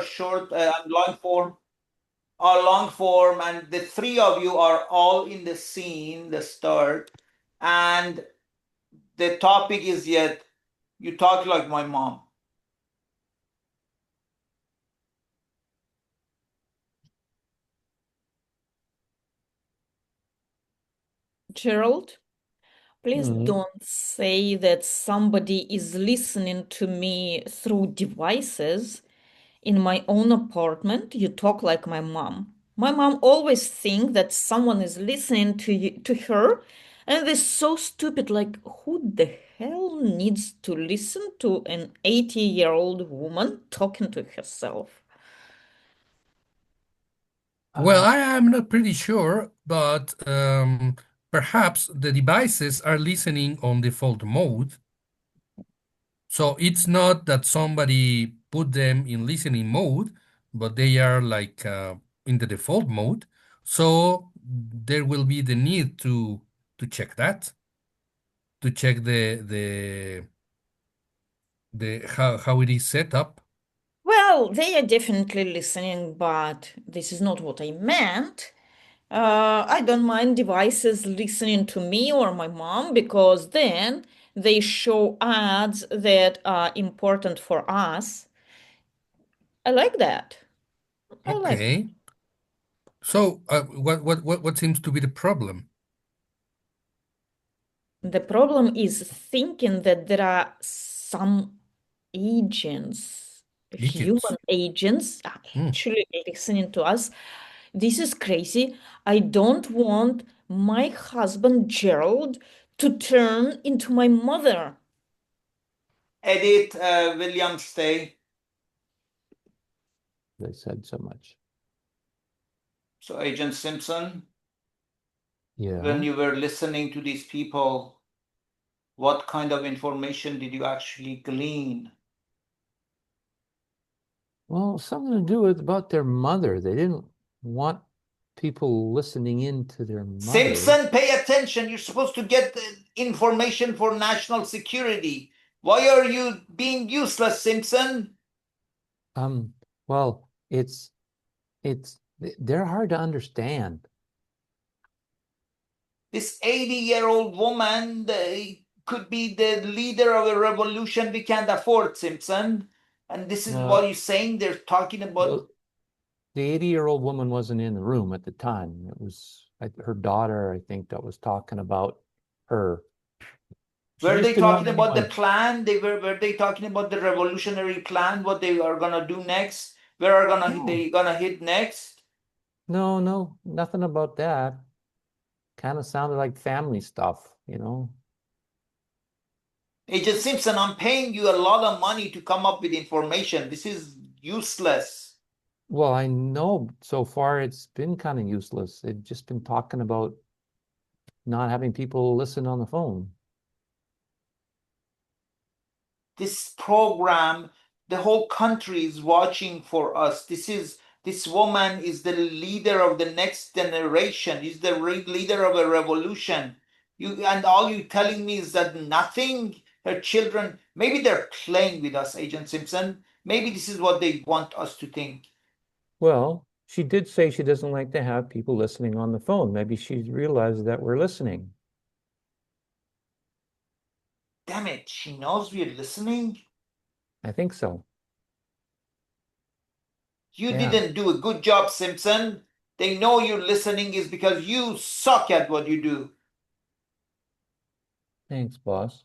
short and long form, and the three of you are all in the scene, the start, and the topic is yet you talk like my mom. Gerald, please don't say that somebody is listening to me through devices. In my own apartment, you talk like my mom. My mom always thinks that someone is listening to her, and it's so stupid. Like, who the hell needs to listen to an 80-year-old woman talking to herself? Well, I am not pretty sure, but perhaps the devices are listening on default mode. So it's not that somebody put them in listening mode, but they are like in the default mode. So there will be the need to check that, to check the how it is set up. Well, they are definitely listening, but this is not what I meant. I don't mind devices listening to me or my mom because then they show ads that are important for us. I like that. I like that. Okay. So what seems to be the problem? The problem is thinking that there are some agents, human Agents. agents, are Hmm. actually listening to us. This is crazy. I don't want my husband Gerald to turn into my mother. Edith Williams stay. They said so much. So Agent Simpson, Yeah. when you were listening to these people, what kind of information did you actually glean? Well, something to do with about their mother. They didn't want people listening in to their mother. Simpson, pay attention. You're supposed to get the information for national security. Why are you being useless, Simpson? Well, they're hard to understand. This 80-year-old woman could be the leader of a revolution we can't afford, Simpson. And this is what you're saying. They're talking about. The 80-year-old woman wasn't in the room at the time. It was her daughter, I think, that was talking about her. She Were just they didn't want talking about the anyone. plan? Were they talking about the revolutionary plan? What they are gonna do next? Where are they gonna hit next? No, nothing about that. Kind of sounded like family stuff, you know. Agent Simpson, I'm paying you a lot of money to come up with information. This is useless. Well, I know so far it's been kind of useless. They've just been talking about not having people listen on the phone. This program, the whole country is watching for us. This woman is the leader of the next generation. Is the leader of a revolution. And all you telling me is that nothing. Her children, maybe they're playing with us, Agent Simpson. Maybe this is what they want us to think. Well, she did say she doesn't like to have people listening on the phone. Maybe she realized that we're listening. Damn it, she knows we're listening. I think so. You Yeah. didn't do a good job, Simpson. They know you're listening is because you suck at what you do. Thanks, boss.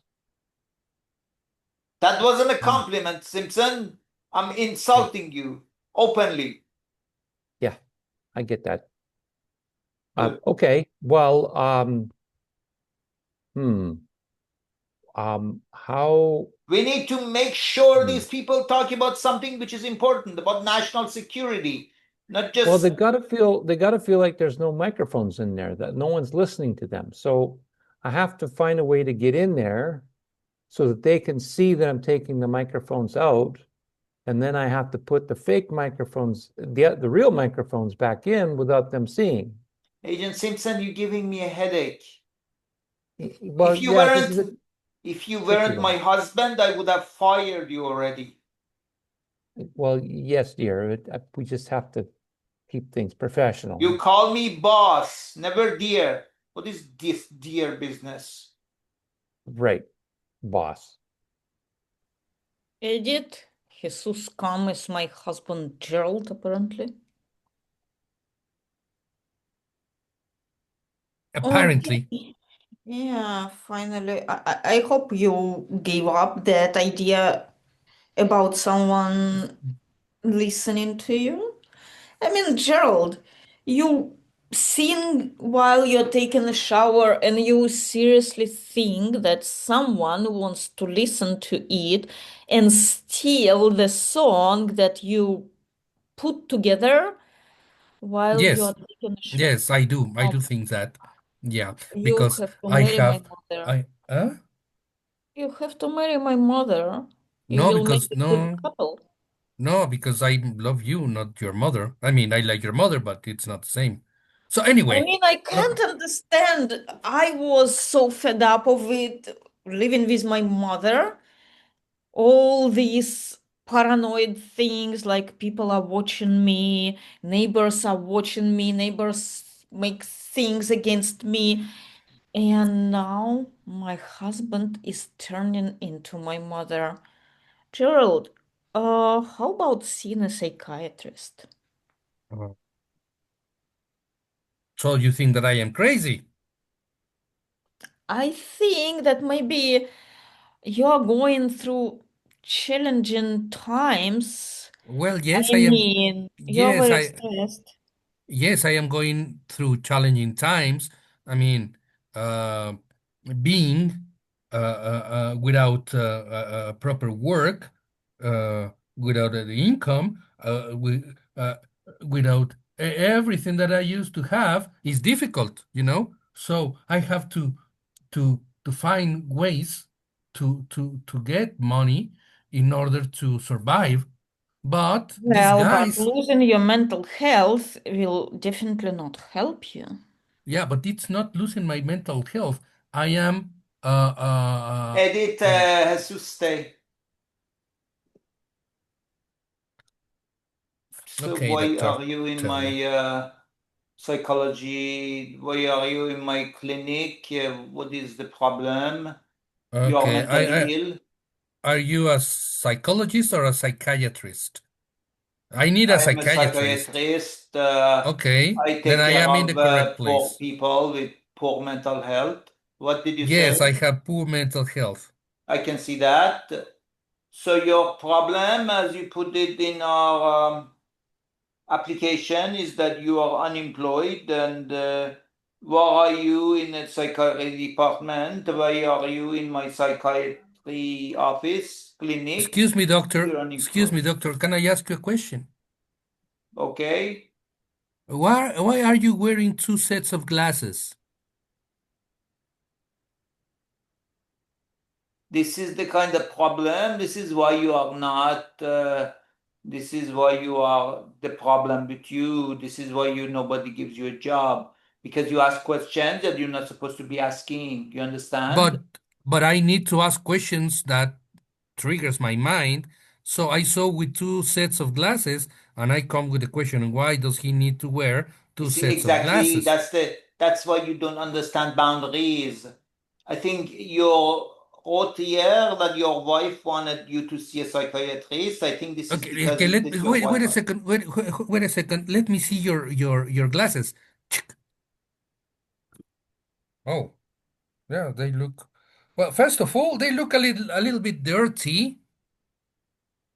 That wasn't a Um, compliment, Simpson. I'm insulting you openly. yeah, I get that. Good. Okay. Well, hmm. How We need to make sure hmm. these people talk about something which is important, about national security, not Well, just. they gotta feel like there's no microphones in there, that no one's listening to them. So I have to find a way to get in there so that they can see that I'm taking the microphones out. And then I have to put the fake microphones, the real microphones back in without them seeing. Agent Simpson, you're giving me a headache. If Well, you yeah, this is weren't a if you tricky weren't one. my husband, I would have fired you already. Well, yes, dear. We just have to keep things professional. You call me boss, never dear. What is this dear business? Right, boss. Edit, Jesus come is my husband Gerald, apparently. Apparently. Okay. Yeah, finally. I hope you gave up that idea about someone listening to you. I mean, Gerald, you sing while you're taking a shower and you seriously think that someone wants to listen to it and steal the song that you put together while Yes, you're taking a shower. yes, I do. I Um, do think that. Yeah, you because have to I marry my have mother. I You have to marry my mother. You no, will make because a good couple. no, because I love you, not your mother. I mean, I like your mother, but it's not the same. So anyway, I no, can't understand. I was so fed up of it, living with my mother. All these paranoid things like people are watching me, neighbors are watching me, neighbors make things against me. And now my husband is turning into my mother. Gerald, how about seeing a psychiatrist? uh, so you think that I am crazy? I think that maybe you're going through challenging times. Well, I yes, I am. mean, you're Yes, very I stressed. yes, I am going through challenging times. I mean, uh, being without proper work, without the income, without everything that I used to have is difficult, you know. So I have to find ways to get money in order to survive. But these Well, but guys. losing your mental health will definitely not help you. Yeah, but it's not losing my mental health. I am Edit, Jesus, stay. So okay, why doctor. are you in Tell me. my psychology? Why are you in my clinic? What is the problem? You are Okay, mentally ill. are you a psychologist or a psychiatrist? I need a I am a psychiatrist. psychiatrist. Okay, I then take I care am in the of correct poor place. people with poor mental health. What did you Yes, I say? have poor mental health. I can see that. So your problem, as you put it in our application, is that you are unemployed. And why are you in a psychiatry department? Why are you in my psychiatry office, clinic? Excuse me, doctor. You're Excuse me, unemployed. doctor. Can I ask you a question? Okay. Why are you wearing two sets of glasses? This is the kind of problem. This is why you are not. This is why you are the problem with you. This is why nobody gives you a job because you ask questions that you're not supposed to be asking. You understand? But but I need to ask questions that triggers my mind. So I saw with two sets of glasses, and I come with the question: why does he need to wear You two see, sets of exactly. glasses? That's why you don't understand boundaries. I think you wrote here that your wife wanted you to see a psychiatrist. I think this is Okay, because okay. is Let this your wait wife? a second. Wait a second. Let me see your glasses. Oh, yeah, they look. Well, first of all, they look a little bit dirty.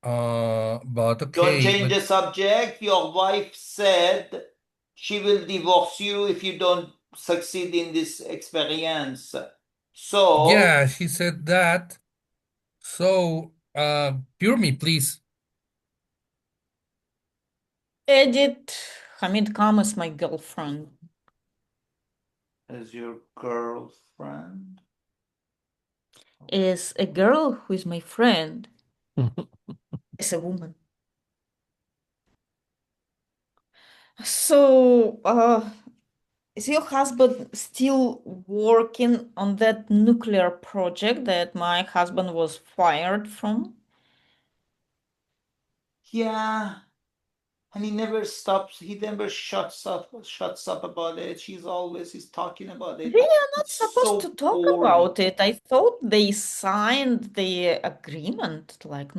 But Don't okay, change but the subject. Your wife said she will divorce you if you don't succeed in this experience. So, yeah, she said that. So, cure me, please. Edit, Hamid Kam is my girlfriend. as your girlfriend, Is a girl who is my friend. Is a woman. So, is your husband still working on that nuclear project that my husband was fired from? Yeah. And he never stops, he never shuts up about it. He's talking about They it. are not It's supposed to so talk boring. about it. I thought they signed the agreement, like It's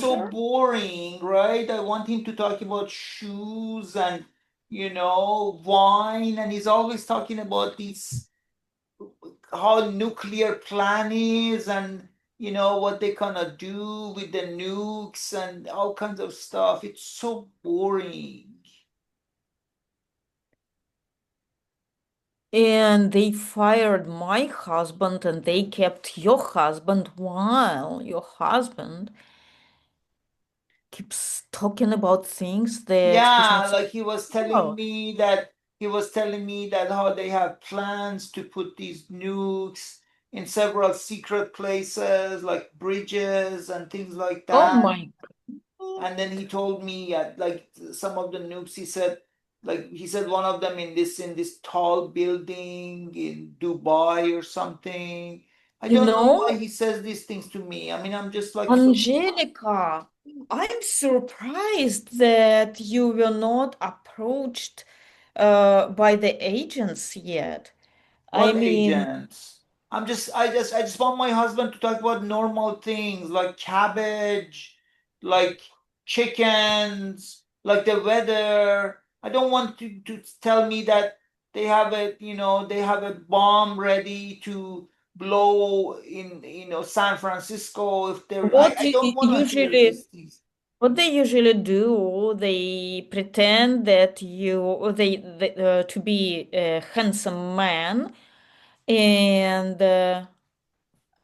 so non-disclosure. boring, right? I want him to talk about shoes and, wine, and he's always talking about these, how nuclear plan is, and what they gonna do with the nukes and all kinds of stuff. It's so boring. And they fired my husband and they kept your husband while your husband keeps talking about things that he's not Yeah, supposed like he was to talk telling about. me that how they have plans to put these nukes in several secret places, like bridges and things like Oh that. my And then God. he told me, like some of the nukes, he said one of them in this tall building in Dubai or something. I You don't know why know, he says these things to me. I mean, I'm just like so. Angelica, I'm surprised that you were not approached by the agents yet. I What mean, agents? I just want my husband to talk about normal things like cabbage, like chickens, like the weather. I don't want to tell me that they have a bomb ready to blow in, San Francisco if they're what I don't want to hear usually these things. what they usually do, they pretend that they to be a handsome man, and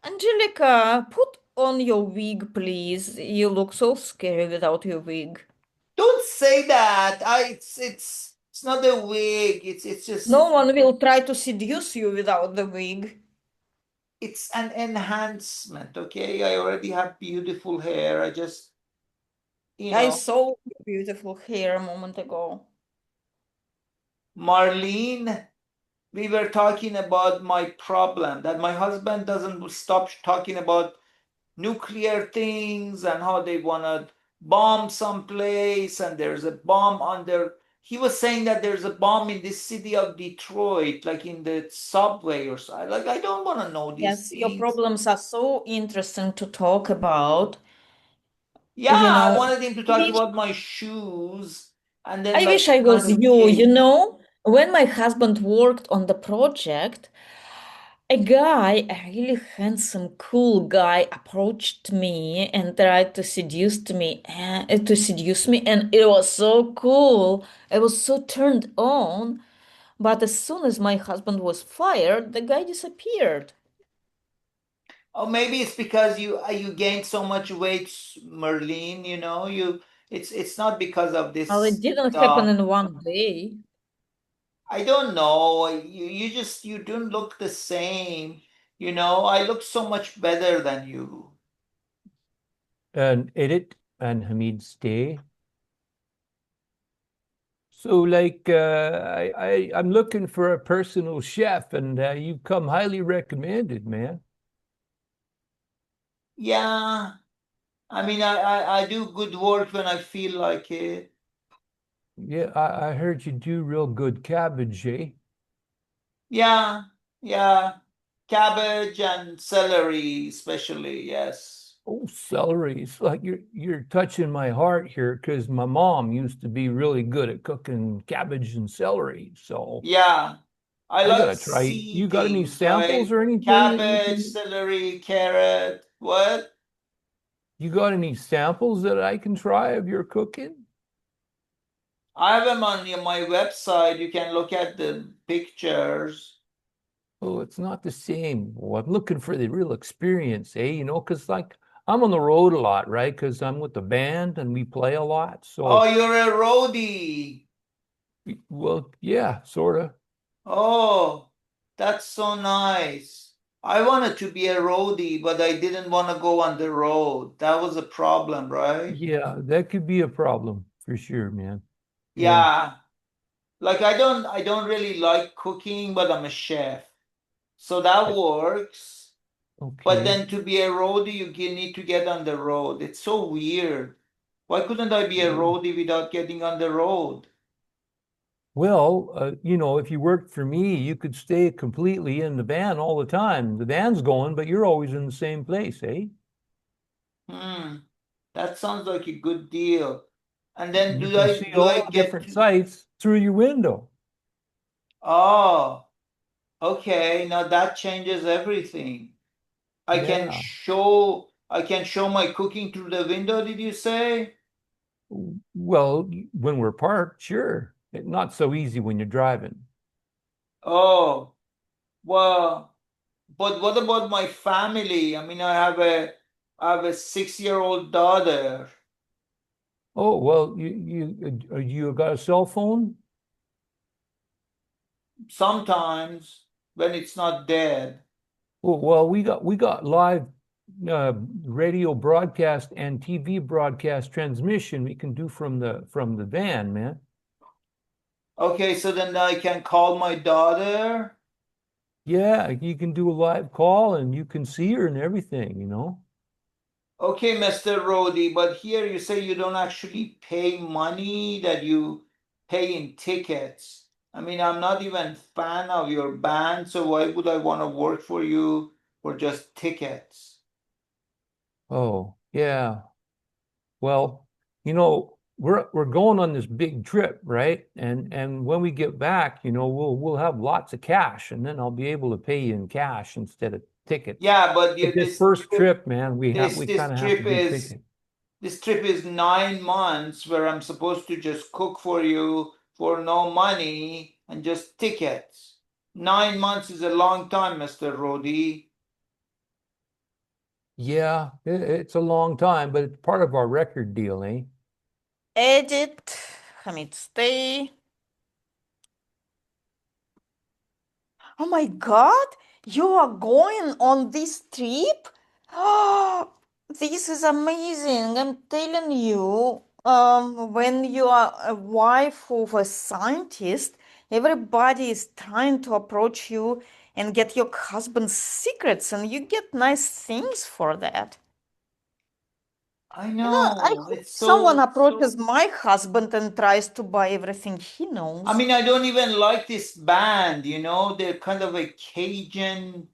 Angelica, put on your wig, please. You look so scary without your wig. Don't say that. It's not a wig. It's just No one will try to seduce you without the wig. it's an enhancement, okay? I already have beautiful hair. I just, you I know, saw your beautiful hair a moment ago. Marlene, we were talking about my problem that my husband doesn't stop talking about nuclear things and how they want to bomb someplace and there's a bomb under. He was saying that there's a bomb in this city of Detroit, like in the subway or so. Like, I don't want to know these Yes, your things. problems are so interesting to talk about. Yeah, You I know, wanted him to talk about my shoes and then I like wish I what kind was of you. You cake. know, when my husband worked on the project, a guy, a really handsome, cool guy, approached me and tried to seduce me, and it was so cool. I was so turned on. But as soon as my husband was fired, the guy disappeared. Oh, maybe it's because you gained so much weight, Merlin, it's not because of Well, it this didn't happen stuff. in one day. I don't know. You don't look the same. I look so much better than you. And Edit and Hamid stay. So, like, I'm looking for a personal chef, and you've come highly recommended, man. Yeah. I mean, I do good work when I feel like it. Yeah, I heard you do real good cabbage, eh? Yeah, yeah. Cabbage and celery, especially, yes. Oh, celery. It's like you're touching my heart here because my mom used to be really good at cooking cabbage and celery. So Yeah. I I like gotta try. You got any seedings, samples right? or anything that you Cabbage, can? celery, carrot. What? You got any samples that I can try of your cooking? I have them on my website. You can look at the pictures. Oh, it's not the same. Well, I'm looking for the real experience, eh? Because like I'm on the road a lot, right? Because I'm with the band and we play a lot. Oh, So, you're a roadie. well, yeah, sort of. Oh, that's so nice. I wanted to be a roadie, but I didn't want to go on the road. That was a problem, right? Yeah, that could be a problem for sure, man. Yeah. Yeah. Like I don't really like cooking, but I'm a chef. So that I- works. But Okay. then to be a roadie, you need to get on the road. It's so weird. Why couldn't I be a roadie without getting on the road? Well, if you worked for me, you could stay completely in the van all the time. The van's going, but you're always in the same place, eh? That sounds like a good deal. And then You do can I see do I all the get different to? sites through your window. Oh, okay. Now that changes everything. Yeah. I can show my cooking through the window, did you say? Well, when we're parked, sure. Not so easy when you're driving. Oh, well, but what about my family? I mean, I have a 6-year-old daughter. Oh, well, you got a cell phone? Sometimes when it's not dead. Well, we got live radio broadcast and TV broadcast transmission we can do from the van, man. Okay, so then I can call my daughter. Yeah, you can do a live call and you can see her and everything. Okay, Mr. Rodi, but here you say you don't actually pay money, that you pay in tickets. I mean, I'm not even fan of your band, so why would I want to work for you for just tickets? Oh, yeah. Well, we're going on this big trip, right? And when we get back, we'll have lots of cash, and then I'll be able to pay you in cash instead of tickets. Yeah, but But this first trip, man, we this kind of have to trip be is thinking. this trip is 9 months where I'm supposed to just cook for you for no money and just tickets. 9 months is a long time, Mr. Rodi. Yeah, it's a long time, but it's part of our record deal, eh? Edit, Hamid, stay. Oh my God, you are going on this trip? Oh, this is amazing. I'm telling you, when you are a wife of a scientist, everybody is trying to approach you and get your husband's secrets, and you get nice things for that. I I know, hope it's someone so. approaches my husband and tries to buy everything he I knows. mean, I don't even like this band, you know? They're kind of a Cajun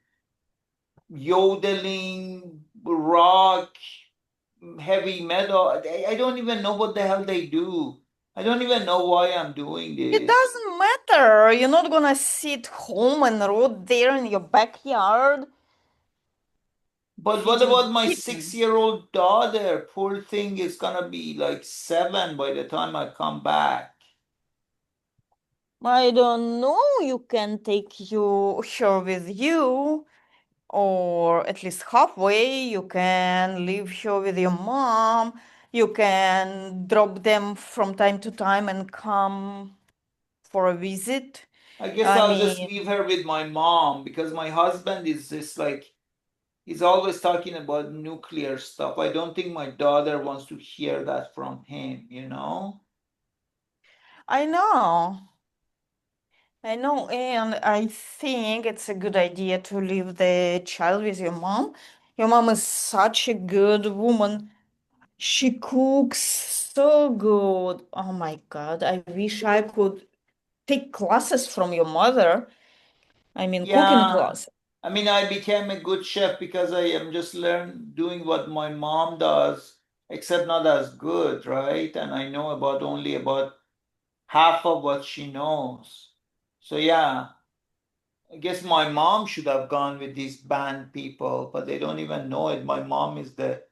yodeling rock, heavy metal. I don't even know what the hell they do. I don't even know why I'm doing It this. doesn't matter. You're not gonna sit home and root there in your backyard But what feeding about my kittens. 6-year-old daughter? Poor thing is gonna be like 7 by the time I come back. I don't know. You can take her with you, or at least halfway. You can leave her with your mom. You can drop them from time to time and come for a visit. I guess I I'll just mean, leave her with my mom because my husband is just like, he's always talking about nuclear stuff. I don't think my daughter wants to hear that from him, you know? I know. I know, and I think it's a good idea to leave the child with your mom. Your mom is such a good woman. She cooks so good. Oh my God, I wish I could take classes from your mother. I mean, cooking Yeah. class. I mean, I became a good chef because I am just doing what my mom does, except not as good, right? And I know only about half of what she knows. So yeah, I guess my mom should have gone with these band people, but they don't even know it. My mom is the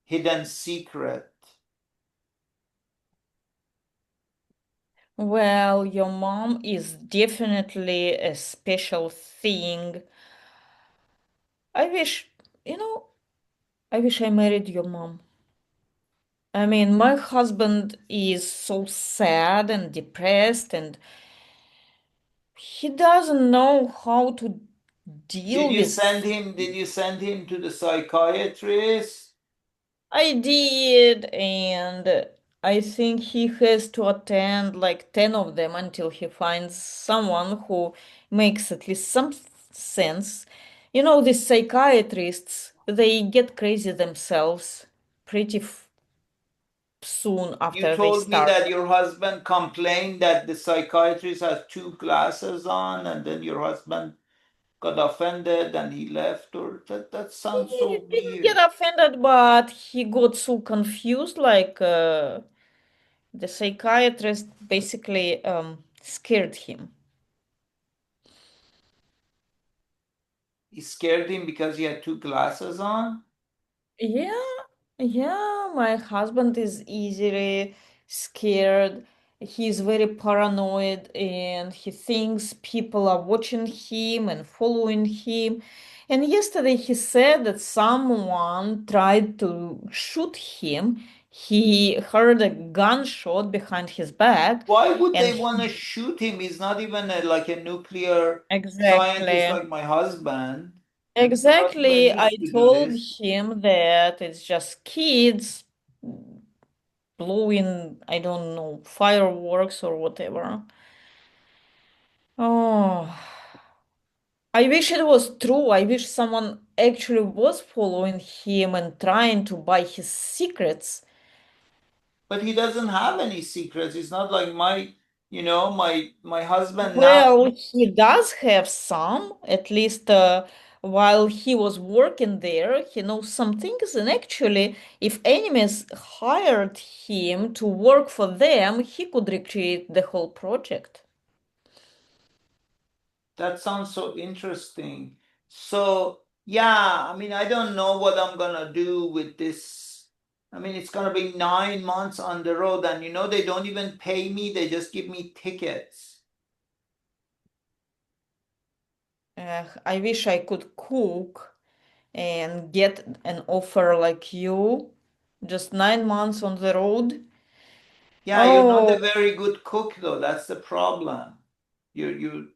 hidden secret. Well, your mom is definitely a special thing. I wish, you know, I wish I married your mom. I mean, my husband is so sad and depressed, and he doesn't know how to deal with Did things. you send him to the psychiatrist? I did, and I think he has to attend like 10 of them until he finds someone who makes at least some sense. You know, these psychiatrists, they get crazy themselves pretty soon You after they told me start. that your husband complained that the psychiatrist has two glasses on, and then your husband got offended and he left, or that sounds He so didn't weird. get offended, but he got so confused, like the psychiatrist basically scared him. He scared him because he had two glasses on? Yeah, my husband is easily scared. He's very paranoid and he thinks people are watching him and following him. And yesterday he said that someone tried to shoot him. He heard a gunshot behind his back Why would and they want to shoot him? He's not even like a nuclear scientist exactly. like my husband. Your husband Exactly, I used to do told this. him that it's just kids blowing, I don't know, fireworks or whatever. Oh, I wish it was true. I wish someone actually was following him and trying to buy his secrets. But he doesn't have any secrets. He's not like my husband now. Well, he does have some, at least while he was working there, he knows some things. And actually, if enemies hired him to work for them, he could recreate the whole project. That sounds so interesting. So, yeah, I mean, I don't know what I'm gonna do with this. I mean, it's gonna be 9 months on the road, and they don't even pay me, they just give me tickets. I wish I could cook and get an offer like you, just 9 months on the road. Yeah, you're not a Oh, very good cook though, that's the problem. You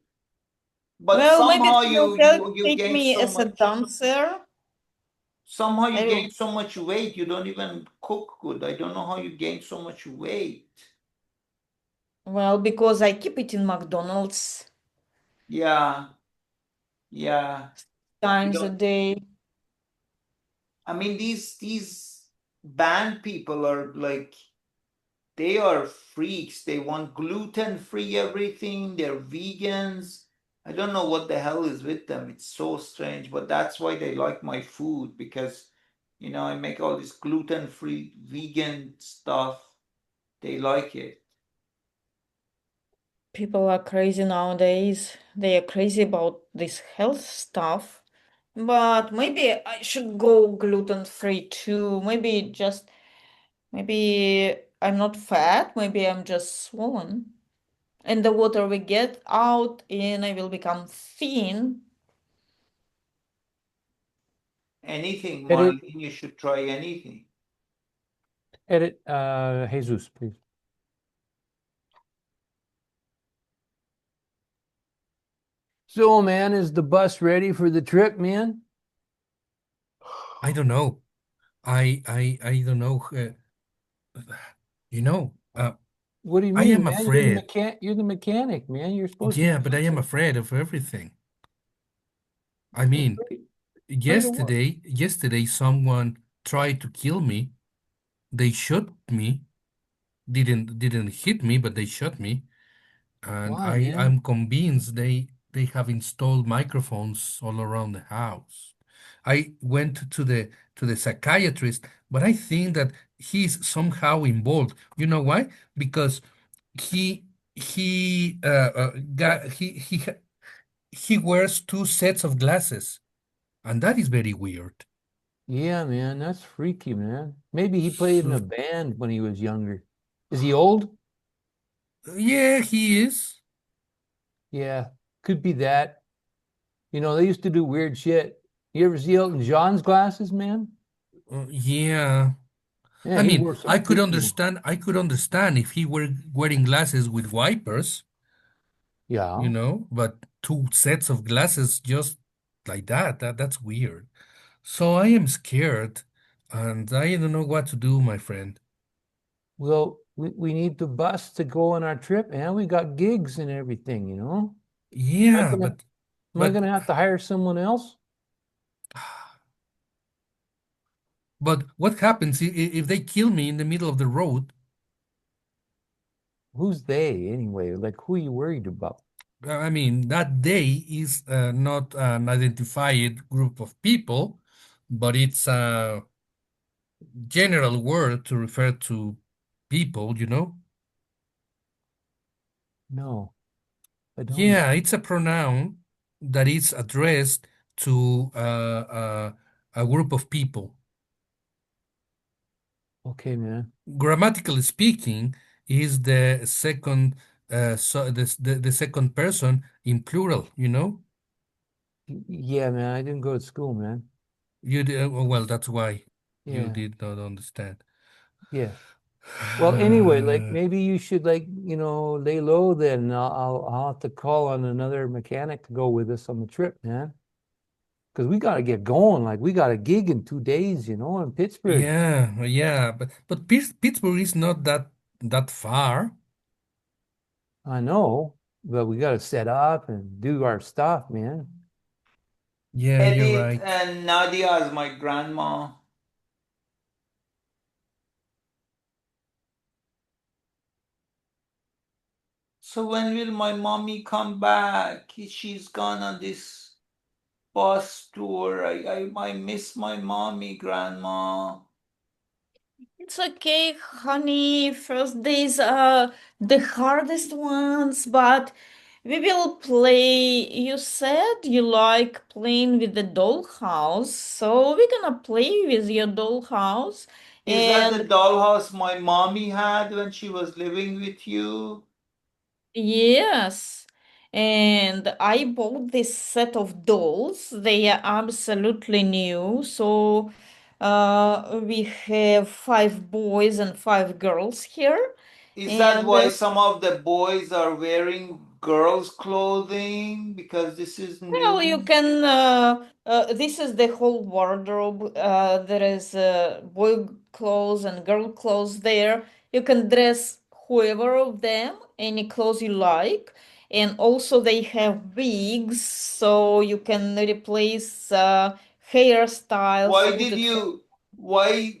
but well, maybe somehow if you you help you you take gain me so as a much. dancer, Somehow you I will. gain so much weight, you don't even cook good. I don't know how you gain so much weight. Well, because I keep eating McDonald's Yeah, yeah. You times a don't day. I mean, these band people are like, they are freaks. They want gluten-free everything. They're vegans. I don't know what the hell is with them. It's so strange, but that's why they like my food, because I make all this gluten-free vegan stuff. They like it. People are crazy nowadays. They are crazy about this health stuff. But maybe I should go gluten-free too. Maybe I'm not fat. Maybe I'm just swollen. And the water will get out and I will become thin. Anything, Edit, Marlene, you should try anything. edit, Jesus, please. So, man, is the bus ready for the trip, man? I don't know. I don't know. You know, What do you I mean, am man? afraid. You're the mechanic, man. You're supposed to Yeah, be but I am fixing. afraid of everything. I mean, Afraid, afraid of what? yesterday someone tried to kill me. They shot me. Didn't hit me, but they shot me. And Why, I'm man? convinced they have installed microphones all around the house. I went to the psychiatrist, but I think that he's somehow involved. You know why? Because he he wears two sets of glasses, and that is very weird. Yeah, man, that's freaky, man. Maybe he played in So, a band when he was younger. Is he old? yeah, he is. Yeah, could be that. They used to do weird shit. You ever see Elton John's glasses, man? Yeah. Yeah, I he mean, wore some freaky ones. I could understand if he were wearing glasses with wipers, Yeah. but two sets of glasses just like that's weird. So I am scared and I don't know what to do, my friend. Well, we need the bus to go on our trip, and we got gigs and everything. Am I Yeah, gonna am I but gonna have to hire someone else? But what happens if they kill me in the middle of the road? Who's they anyway? Like, who are you worried about? I mean, that they is not an identified group of people, but it's a general word to refer to people, you know? No, I don't. Yeah, it's a pronoun that is addressed to a group of people. Okay, man. Grammatically speaking, is the second the second person in plural, you know? Yeah, man. I didn't go to school, man. You did, well, that's why you Yeah, did not understand. yeah. Well, anyway, like maybe you should like, lay low then. I'll have to call on another mechanic to go with us on the trip, man. Because we got to get going. Like we got a gig in 2 days, in Pittsburgh. Yeah, yeah, but Pittsburgh is not that far. I know, but we got to set up and do our stuff, man. Yeah, you're Edith right. and Nadia as my grandma. So when will my mommy come back? She's gone on this bus tour. I miss my mommy, grandma. It's okay, honey. First days are the hardest ones, but we will play. You said you like playing with the dollhouse, so we're gonna play with your dollhouse. Is that the And dollhouse my mommy had when she was living with you? yes, and I bought this set of dolls. They are absolutely new. So we have 5 boys and 5 girls here. Is that And why some of the boys are wearing girls' clothing? Because this is well, you new. can, this is the whole wardrobe. There is boy clothes and girl clothes there. You can dress whoever of them, any clothes you like. And also they have wigs, so you can replace hairstyles, Why put did it hair. you, why,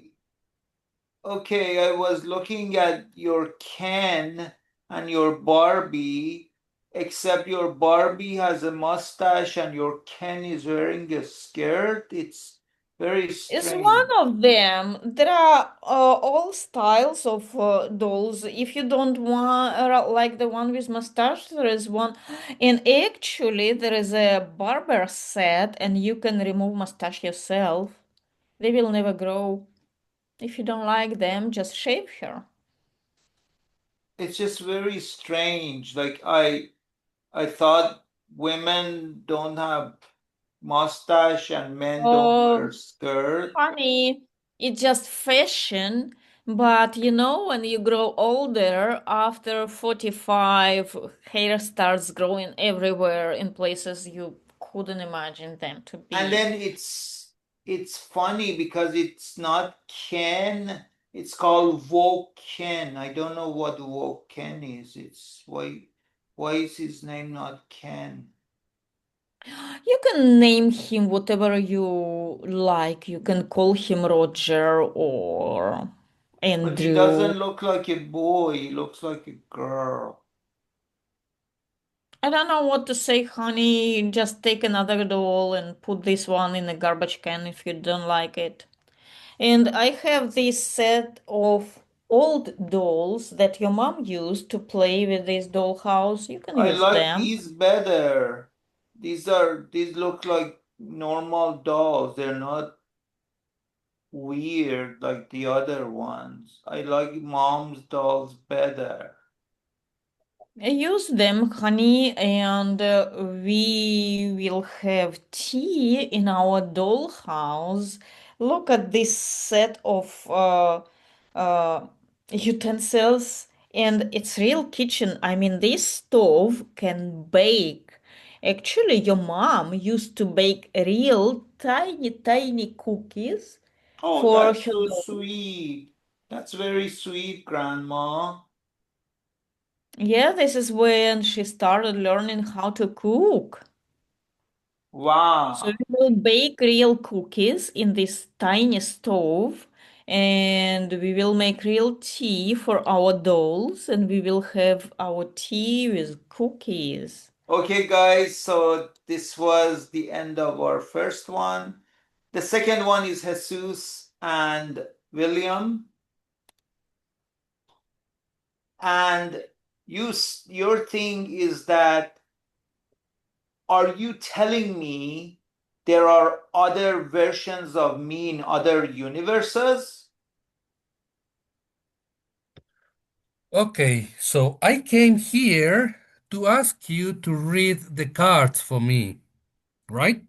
okay, I was looking at your Ken and your Barbie, except your Barbie has a mustache and your Ken is wearing a skirt. It's very It's strange. one of them. There are all styles of dolls. If you don't want like the one with mustache, there is one. And actually, there is a barber set, and you can remove mustache yourself. They will never grow. If you don't like them, just shave her. It's just very strange. Like I thought women don't have mustache and men don't wear Oh, skirt. honey, it's just fashion. But when you grow older, after 45, hair starts growing everywhere in places you couldn't imagine them to And be. then it's funny because it's not Ken, it's called Woken. I don't know what Woken is. It's why is his name not Ken? You can name him whatever you like. You can call him Roger or But he Andrew. doesn't look like a boy, he looks like a girl. I don't know what to say, honey. Just take another doll and put this one in a garbage can if you don't like it. And I have this set of old dolls that your mom used to play with this dollhouse. You can I use like them. these better. These look like normal dolls. They're not weird like the other ones. I like mom's dolls better. Use them, honey, and we will have tea in our dollhouse. Look at this set of uh, utensils, and it's real kitchen. I mean, this stove can bake. Actually, your mom used to bake real tiny, tiny cookies Oh, for that's her so doll. sweet. That's very sweet, Grandma. Yeah, this is when she started learning how to cook. So we Wow. will bake real cookies in this tiny stove, and we will make real tea for our dolls, and we will have our tea with cookies. Okay, guys, so this was the end of our first one. The second one is Jesus and William. And your thing is that, are you telling me there are other versions of me in other universes? Okay, so I came here to ask you to read the cards for me, right?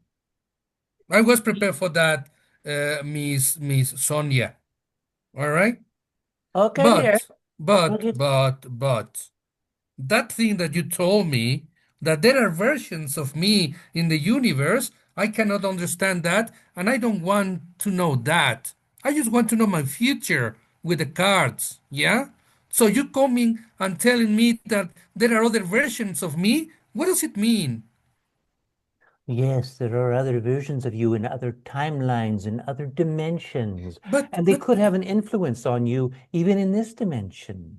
I was prepared for that, Miss Sonia. All right? Okay, dear. But, We'll but, get but, but, that thing that you told me, that there are versions of me in the universe, I cannot understand that, and I don't want to know that. I just want to know my future with the cards, yeah? So you coming and telling me that there are other versions of me? What does it mean? Yes, there are other versions of you in other timelines, in other dimensions, But and they but could have an influence on you even in this dimension.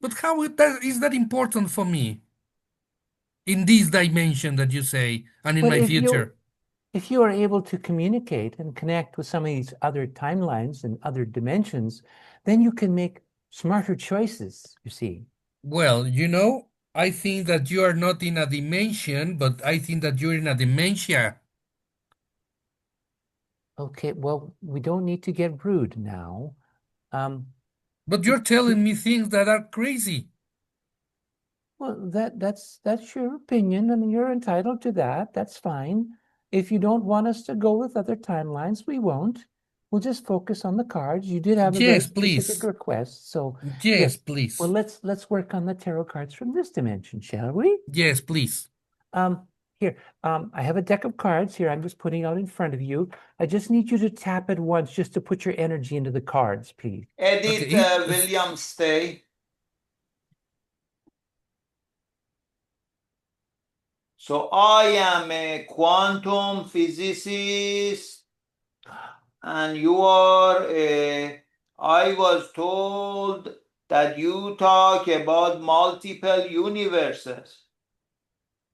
but how is that important for me in this dimension that you say and in But my future? if you are able to communicate and connect with some of these other timelines and other dimensions, then you can make smarter choices, you see. Well, I think that you are not in a dimension, but I think that you're in a dementia. Okay, well, we don't need to get rude now. Um, But you're telling me things that are crazy. well, that's your opinion, and you're entitled to that. That's fine. If you don't want us to go with other timelines, we won't. We'll just focus on the cards. You did have a very Yes, specific please. request, so Yes, yes. Well, please. let's work on the tarot cards from this dimension, shall we? Yes, please. Here, I have a deck of cards here. I'm just putting out in front of you. I just need you to tap it once just to put your energy into the cards, please. Edith Okay, Williams, stay. So I am a quantum physicist, and you are I was told that you talk about multiple universes.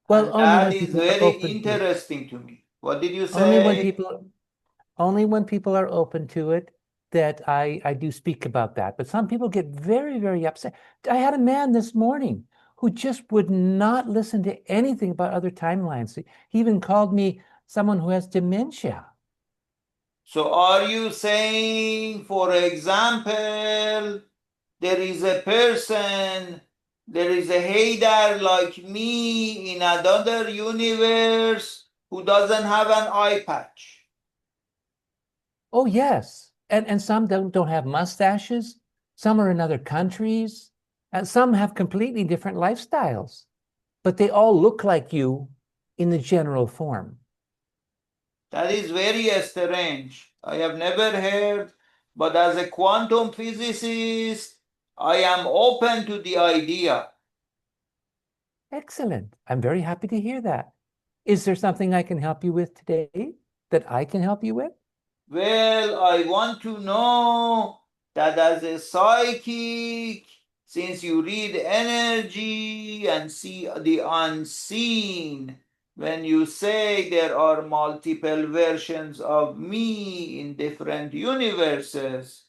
Well, And only that when is people are very open to it. interesting to me. What did you Only when say? people only when people are open to it that I do speak about that. But some people get very, very upset. I had a man this morning who just would not listen to anything about other timelines. He even called me someone who has dementia. So are you saying, for example, there is a person, there is a Haydar like me in another universe who doesn't have an eye patch? Oh, yes. And some don't have mustaches. Some are in other countries. And some have completely different lifestyles. But they all look like you in the general form. That is very strange. I have never heard, but as a quantum physicist, I am open to the idea. Excellent. I'm very happy to hear that. Is there something I can help you with today that I can help you with? Well, I want to know that as a psychic, since you read energy and see the unseen, when you say there are multiple versions of me in different universes,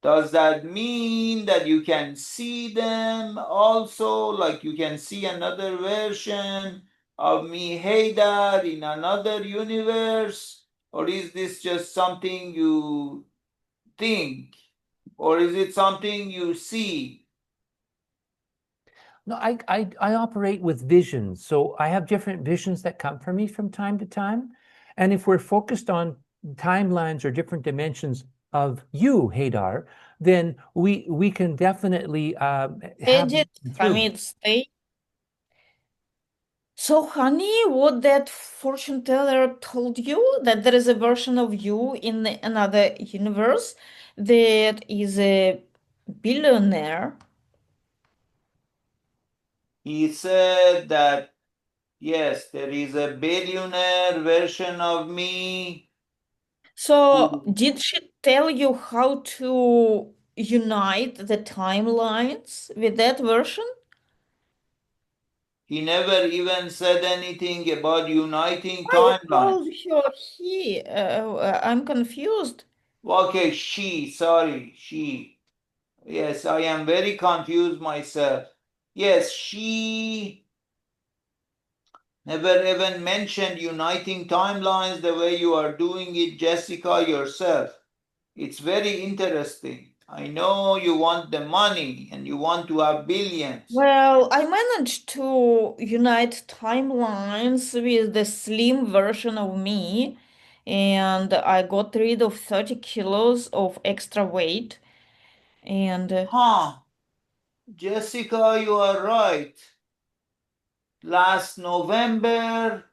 does that mean that you can see them also? Like you can see another version of me, Haydar, in another universe? Or is this just something you think? Or is it something you see? No, I operate with visions. So I have different visions that come for me from time to time. And if we're focused on timelines or different dimensions of you, Hadar, then we can definitely have Edit, through. Hamid, stay. So, honey, what that fortune teller told you, that there is a version of you in another universe that is a billionaire. He said that Yes, there is a billionaire version of me. So, did she tell you how to unite the timelines with that version? He never even said anything about uniting Why you called timelines. her he? I'm confused. Okay, sorry, she. Yes, I am very confused myself. Yes, she never even mentioned uniting timelines the way you are doing it, Jessica, yourself. It's very interesting. I know you want the money and you want to have billions. Well, I managed to unite timelines with the slim version of me, and I got rid of 30 kilos of extra weight. And Huh, Jessica, you are right. Last November,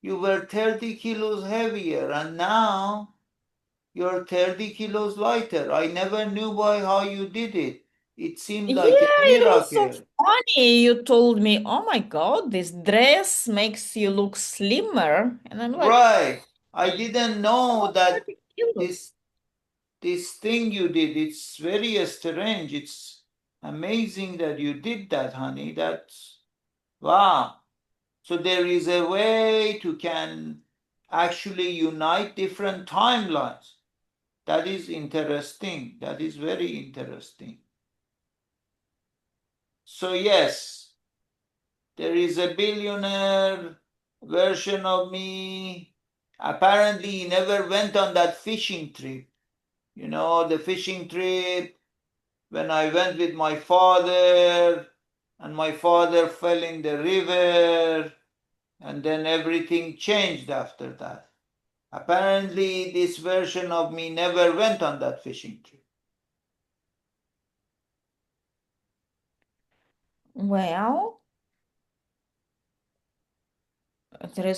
you were 30 kilos heavier, and now you're 30 kilos lighter. I never knew by how you did it. It seemed yeah, like a it was so miracle. funny. You told me, "Oh my God, this dress makes you look slimmer." And I'm like, Right. I didn't know "Oh, that 30 kilos." this this thing you did, it's very strange. It's amazing that you did that, honey. That's wow. So there is a way to can actually unite different timelines. That is interesting. That is very interesting. So yes, there is a billionaire version of me. Apparently, he never went on that fishing trip. You know, the fishing trip when I went with my father, and my father fell in the river, and then everything changed after that. Apparently, this version of me never went on that fishing trip. Well, there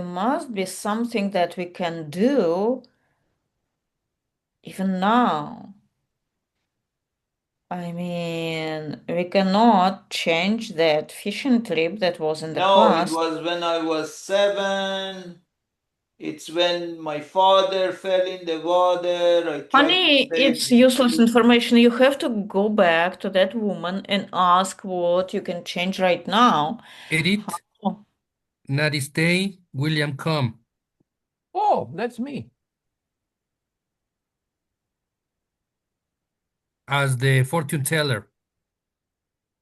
must be something that we can do even now. I mean, we cannot change that fishing trip that was in the No, it past. was when I was 7. It's when my father fell in the water. I tried to Honey, save it's him useless too. information. You have to go back to that woman and ask what you can change right now. Edith, Oh, Nariste, William come Oh, that's me. as the fortune teller.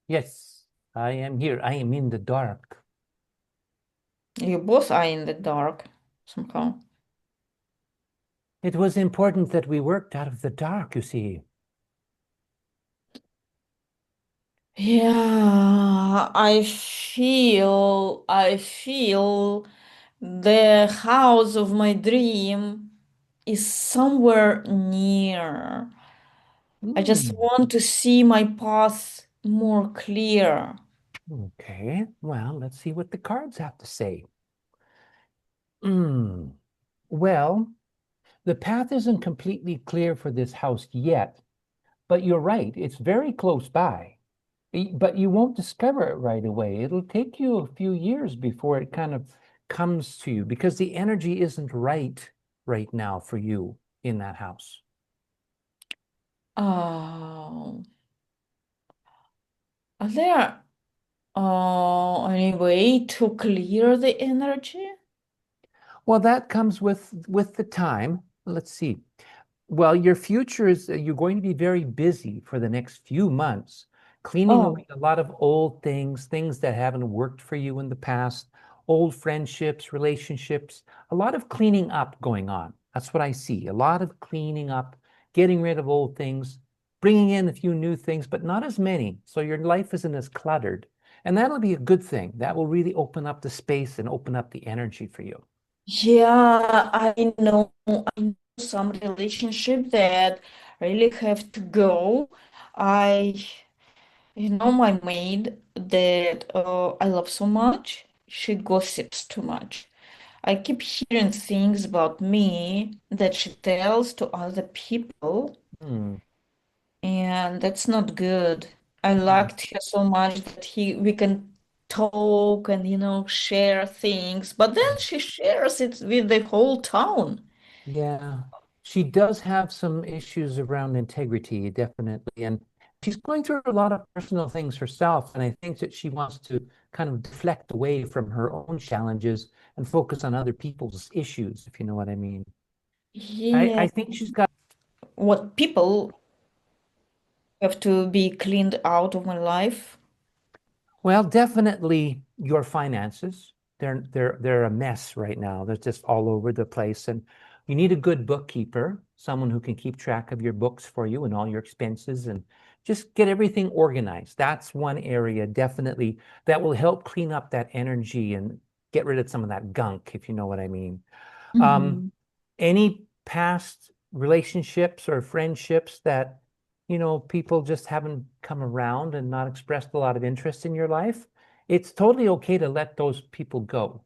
Yes, I am here. I am in the dark. you both are in the dark somehow. It was important that we worked out of the dark, you see. Yeah, I feel the house of my dream is somewhere near. I just Hmm. want to see my path more clear. Okay, well, let's see what the cards have to say. Hmm. Well, the path isn't completely clear for this house yet, but you're right, it's very close by. But you won't discover it right away. It'll take you a few years before it kind of comes to you because the energy isn't right now for you in that house. Oh, are there any way to clear the energy? Well, that comes with the time. Let's see. Well, your future is you're going to be very busy for the next few months, cleaning Oh, away a lot of old things, things that haven't worked for you in the past, old friendships, relationships, a lot of cleaning up going on. That's what I see. A lot of cleaning up, getting rid of old things, bringing in a few new things, but not as many. So your life isn't as cluttered. And that'll be a good thing. That will really open up the space and open up the energy for you. yeah, I know some relationship that really have to go. I, my maid that I love so much, she gossips too much. I keep hearing things about me that she tells to other people, Hmm. and that's not good. I liked her so much that we can talk and, share things, but then she shares it with the whole town. Yeah. She does have some issues around integrity, definitely. And she's going through a lot of personal things herself. And I think that she wants to kind of deflect away from her own challenges and focus on other people's issues, if you know what I mean. Yeah, I think she's got, what people have to be cleaned out of my life. well, definitely your finances. They're a mess right now. They're just all over the place. And you need a good bookkeeper, someone who can keep track of your books for you and all your expenses and just get everything organized. That's one area definitely that will help clean up that energy and get rid of some of that gunk, if you know what I mean. Um, Mhm. any past relationships or friendships that, people just haven't come around and not expressed a lot of interest in your life, it's totally okay to let those people go,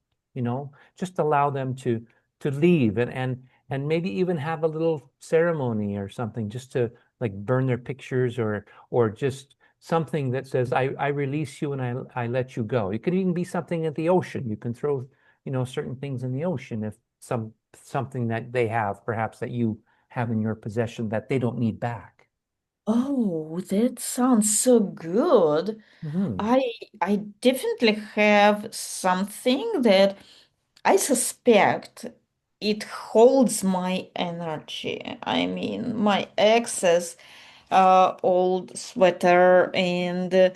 just allow them to leave and maybe even have a little ceremony or something just to like burn their pictures or just something that says I release you and I let you go. It could even be something at the ocean. You can throw certain things in the ocean if something that they have perhaps that you have in your possession that they don't need back. Oh, that sounds so good. Hmm. I I definitely have something that I suspect it holds my energy. I mean, my ex's old sweater and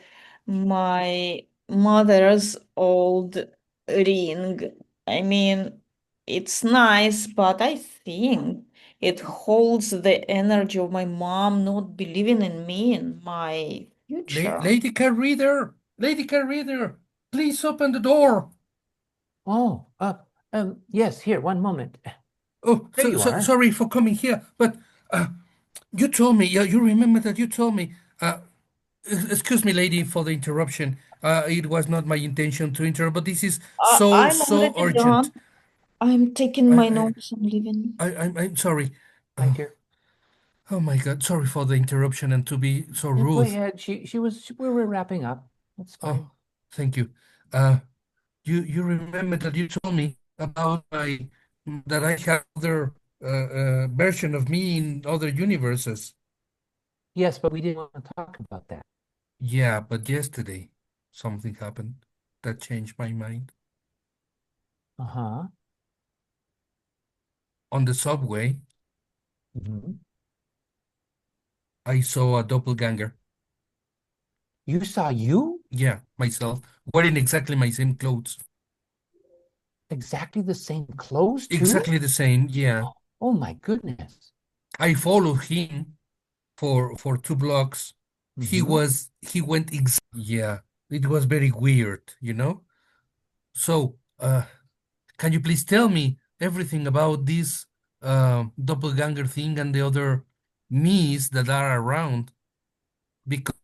my mother's old ring. I mean, it's nice, but I think it holds the energy of my mom not believing in me and my future. Lady car reader, please open the door. Oh, yes, here, one moment. Oh, There you are. sorry for coming here, but uh, you told me, yeah, you remember that you told me, excuse me, lady, for the interruption. It was not my intention to interrupt, but this is I'm so already urgent. done. I'm taking my I, notes. I'm leaving. I'm sorry. Hi, Uh, dear. oh my God, sorry for the interruption and to be so Yeah, go rude. ahead. We were wrapping up. That's fine. Oh, thank you. Uh, you remember that you told me about that I have other version of me in other universes. Yes, but we didn't want to talk about that. Yeah, but yesterday something happened that changed my mind. Uh-huh. On the subway, Hmm. I saw a doppelganger. You saw you Yeah, myself, wearing exactly my same clothes. exactly the same clothes too? Exactly the same, yeah. Oh my goodness. I followed him for 2 blocks. Hmm. He went yeah. It was very weird. So, can you please tell me everything about this doppelganger thing and the other me's that are around? Because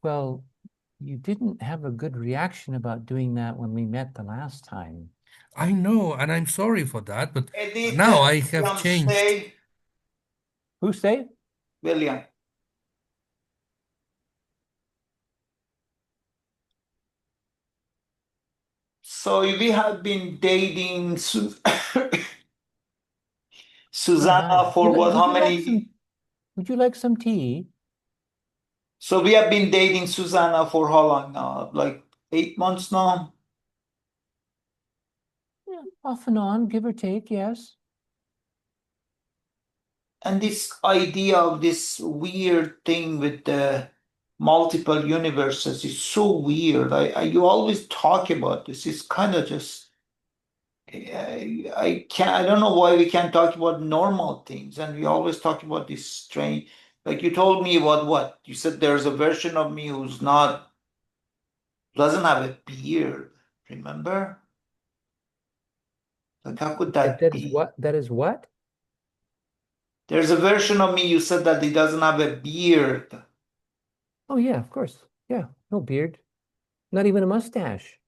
Well, you didn't have a good reaction about doing that when we met the last time. I know, and I'm sorry for that, but Edith, now I have William changed. say, Who say? William. So we have been dating Oh Susanna my. for what? How many? Would you like some tea? So we have been dating Susanna for how long now? Like 8 months now? Yeah, off and on, give or take, yes. And this idea of this weird thing with the multiple universes is so weird. You always talk about this. It's kind of just I can't. I don't know why we can't talk about normal things, and we always talk about this strange. Like you told me about what you said. There's a version of me who's not doesn't have a beard. Remember? Like how could That, that that is be? what? That is what? There's a version of me you said that he doesn't have a beard. Oh yeah, of course. Yeah, no beard. Not even a mustache.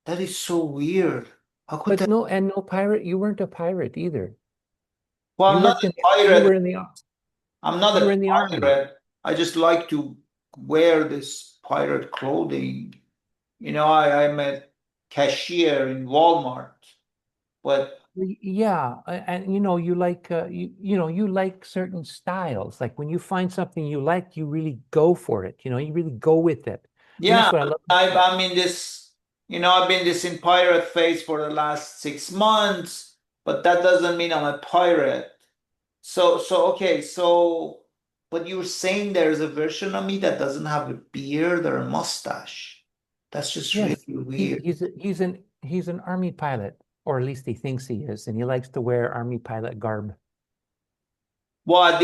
That is so weird. How could But that? no, and no pirate. You weren't a pirate either. Well, You I'm not worked a you were pirate. in the I'm not you were a in the army. pirate. I just like to wear this pirate clothing. I'm a cashier in Walmart, but Yeah, and you like you like certain styles. Like when you find something you like, you really go for it. You really go with it. And yeah, that's what I love. I'm in this, I've been this in pirate phase for the last 6 months, but that doesn't mean I'm a pirate. Okay, but you're saying there's a version of me that doesn't have a beard or a mustache. That's just really Yes, weird. he's an army pilot, or at least he thinks he is, and he likes to wear army pilot garb. Well,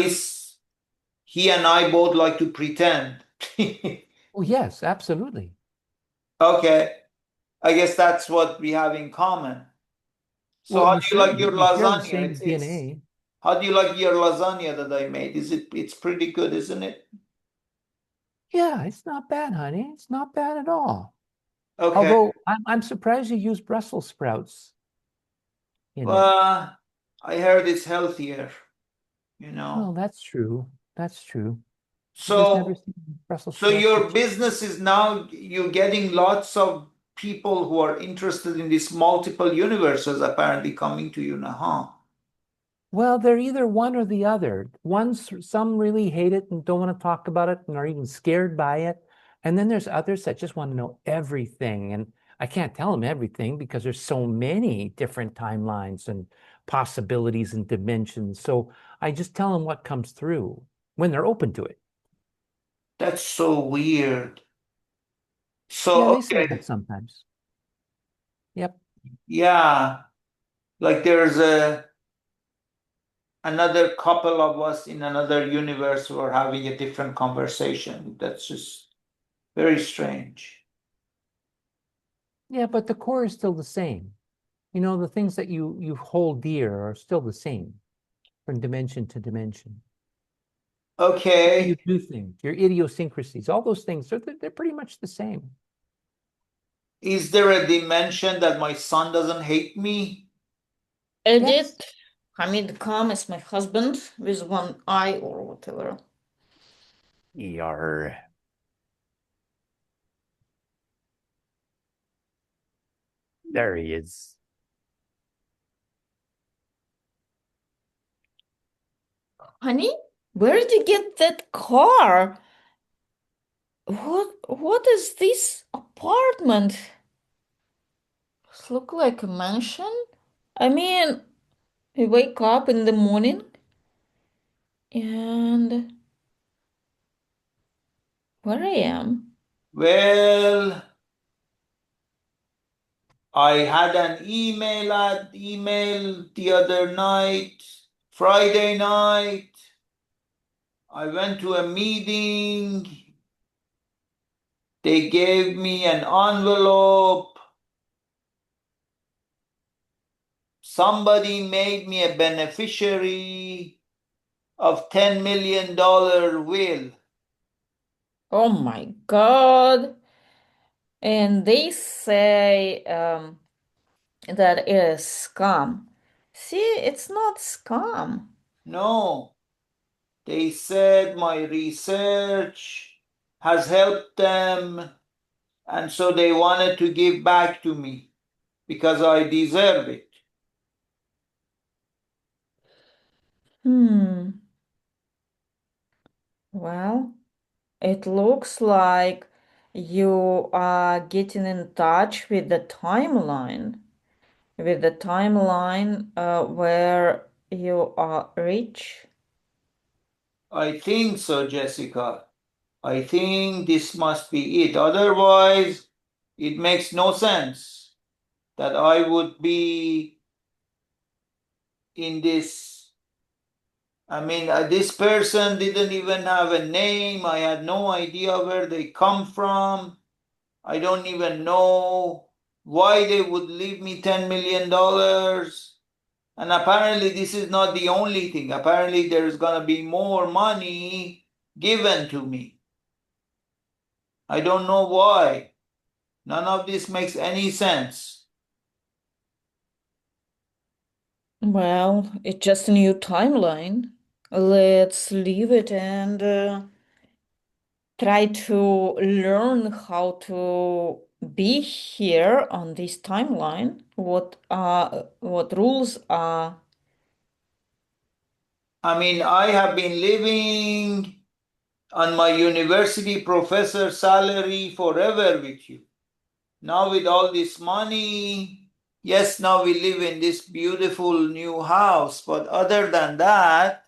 he and I both like to pretend. Oh, yes, absolutely. Okay, I guess that's what we have in common. So Well, how you do you like your certainly you share the lasagna? same It's DNA. how do you like your lasagna that I made? It's pretty good, isn't it? Yeah, it's not bad, honey. It's not bad at all. Okay. Although I'm surprised you use Brussels sprouts in it. I heard it's healthier, you know. Well, that's true. That's true. I've just never So seen Brussels so sprouts your with chicken. business is now you're getting lots of people who are interested in these multiple universes apparently coming to you now, huh? Well, they're either one or the other. Some really hate it and don't want to talk about it and are even scared by it. And then there's others that just want to know everything. And I can't tell them everything because there's so many different timelines and possibilities and dimensions. So I just tell them what comes through when they're open to it. That's so weird. Yeah, So they say that okay, sometimes. Yep. yeah, like there's another couple of us in another universe who are having a different conversation. That's just very strange. Yeah, but the core is still the same. The things that you hold dear are still the same from dimension to dimension. The way you Okay, do things, your idiosyncrasies, all those things, they're pretty much the same. is there a dimension that my son doesn't hate me? Yes. Edit Hamid Khan is my husband with one eye or whatever. Yar. There he is. Honey, where did you get that car? What is this apartment? Does look like a mansion? I mean, we wake up in the morning and where I am? Well, I had an email the other night, Friday night. I went to a meeting. They gave me an envelope. Somebody made me a beneficiary of $10 million will. Oh my God. And they say that it is scam. See, it's not scam. No, they said my research has helped them, and so they wanted to give back to me because I deserve it. Hmm. Well, it looks like you are getting in touch with the timeline where you are rich. I think so, Jessica. I think this must be it. Otherwise, it makes no sense that I would be in this. I mean, this person didn't even have a name. I had no idea where they come from. I don't even know why they would leave me $10 million. And apparently, this is not the only thing. Apparently, there's going to be more money given to me. I don't know why. None of this makes any sense. Well, it's just a new timeline. Let's leave it and try to learn how to be here on this timeline. What rules are? I mean, I have been living on my university professor salary forever with you. Now with all this money, yes, now we live in this beautiful new house, but other than that,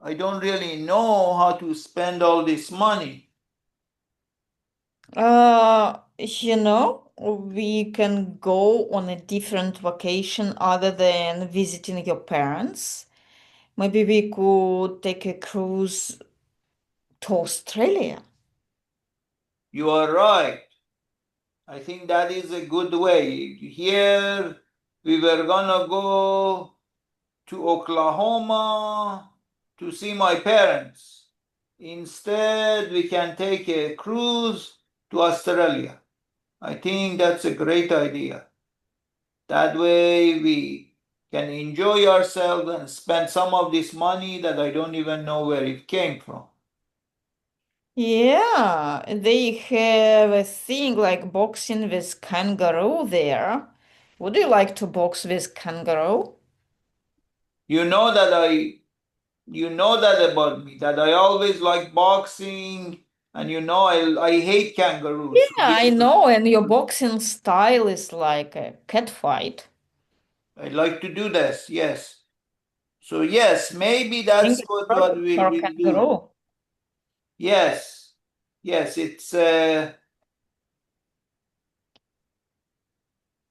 I don't really know how to spend all this money. We can go on a different vacation other than visiting your parents. Maybe we could take a cruise to Australia. You are right. I think that is a good way. Here, we were gonna go to Oklahoma to see my parents. Instead, we can take a cruise to Australia. I think that's a great idea. That way, we can enjoy ourselves and spend some of this money that I don't even know where it came from. Yeah, they have a thing like boxing with kangaroo there. Would you like to box with kangaroo? You know that you know that about me, that I always like boxing, and you know I hate kangaroos. So Yeah, I yes, know, and your boxing style is like a cat fight. I like to do this, yes. So yes, maybe I think that's it's what perfect we for will do. kangaroo. Yes, yes, it's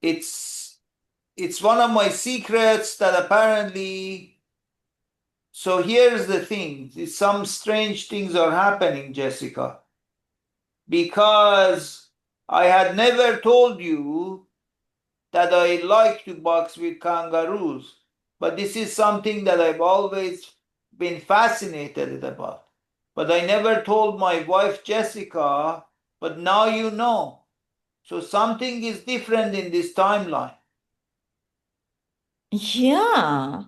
it's one of my secrets that apparently. So here's the thing: some strange things are happening, Jessica, because I had never told you that I like to box with kangaroos, but this is something that I've always been fascinated about. But I never told my wife Jessica, but now you know. So something is different in this timeline. Yeah.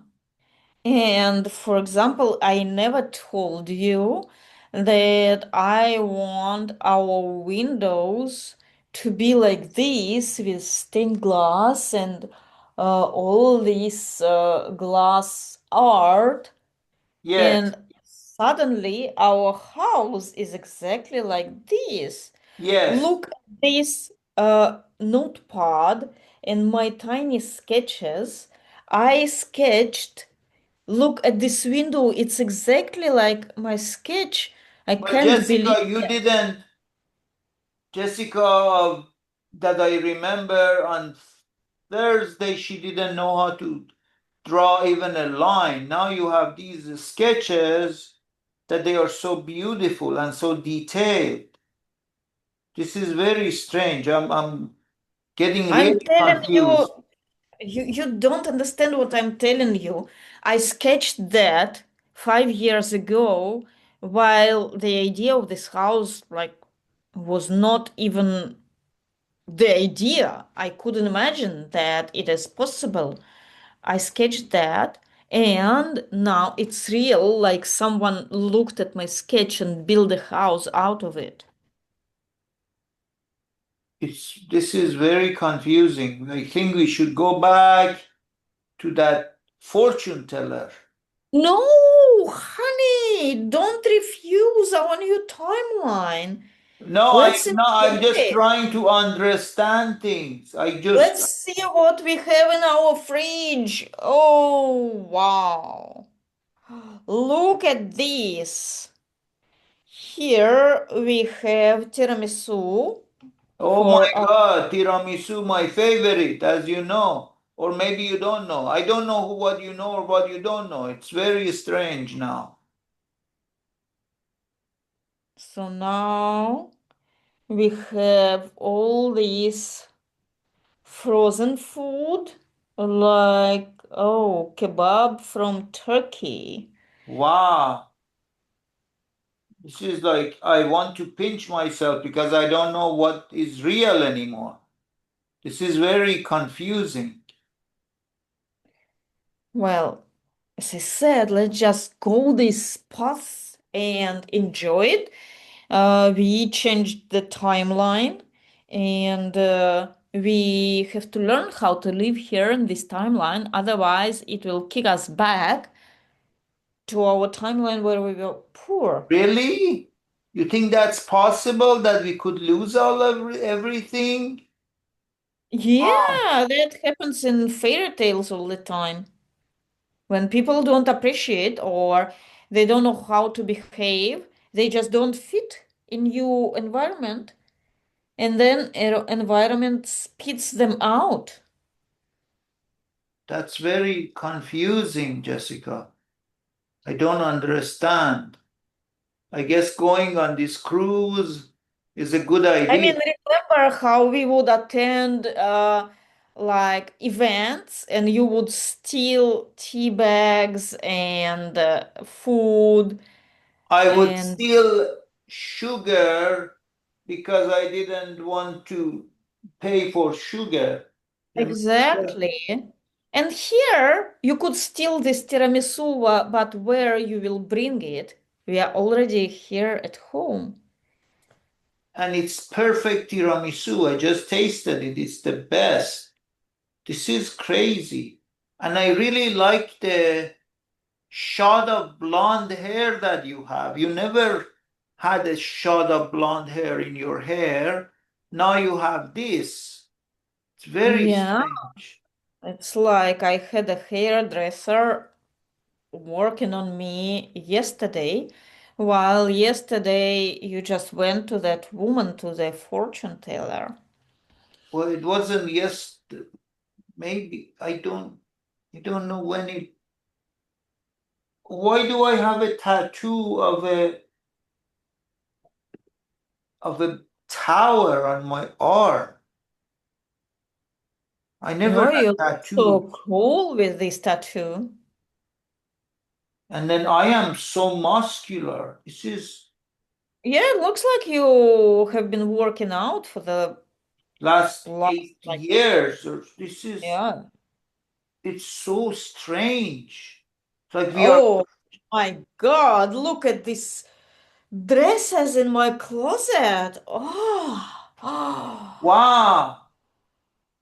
And for example, I never told you that I want our windows to be like this with stained glass and all this glass art. Yes, And suddenly our house is exactly like this. yes. Look at this notepad and my tiny sketches. I sketched. Look at this window. It's exactly like my sketch. I But can't believe Jessica, you it. didn't, Jessica, that I remember on Thursday, she didn't know how to draw even a line. Now you have these sketches that they are so beautiful and so detailed. This is very strange. I'm getting I'm really telling confused. you, you don't understand what I'm telling you. I sketched that 5 years ago while the idea of this house like was not even the idea. I couldn't imagine that it is possible. I sketched that, and now it's real, like someone looked at my sketch and built a house out of it. This is very confusing. I think we should go back to that fortune teller. No, honey, don't refuse our new timeline. No, Let's I'm enjoy just it. trying to understand things. Let's see what we have in our fridge. Oh, wow. Look at this. Here we have tiramisu Oh my for our. God, tiramisu, my favorite, as you know. Or maybe you don't know. I don't know what you know or what you don't know. It's very strange now. So now we have all this frozen food like, oh, kebab from Turkey. Wow. This is like I want to pinch myself because I don't know what is real anymore. This is very confusing. Well, as I said, let's just go this path and enjoy it. We changed the timeline, and we have to learn how to live here in this timeline. Otherwise, it will kick us back to our timeline where we were poor. Really? You think that's possible that we could lose all of everything? Yeah, that happens in fairy tales all the time. When people don't appreciate or they don't know how to behave, they just don't fit in new environment, and then environment spits them out. That's very confusing, Jessica. I don't understand. I guess going on this cruise is a good I mean, idea. remember how we would attend like events and you would steal tea bags and food I would and steal sugar because I didn't want to pay for sugar. Remember? exactly. And here you could steal this tiramisu, but where you will bring it? We are already here at home. And it's perfect tiramisu. I just tasted it. It's the best. This is crazy. And I really like the shot of blonde hair that you have. You never had a shot of blonde hair in your hair. Now you have this. It's very Yeah, strange. it's like I had a hairdresser working on me yesterday, while yesterday you just went to that woman, to the fortune teller. Well, it wasn't yes. Maybe I don't know when it. Why do I have a tattoo of a tower on my arm? I never Oh, had you look so tattoos. cool with this tattoo. And then I am so muscular. This is Yeah, it looks like you have been working out for the last last, eight like, years. Or this is yeah. it's so strange. It's like we are. Oh my God, look at these dresses in my closet. Oh, oh, Wow,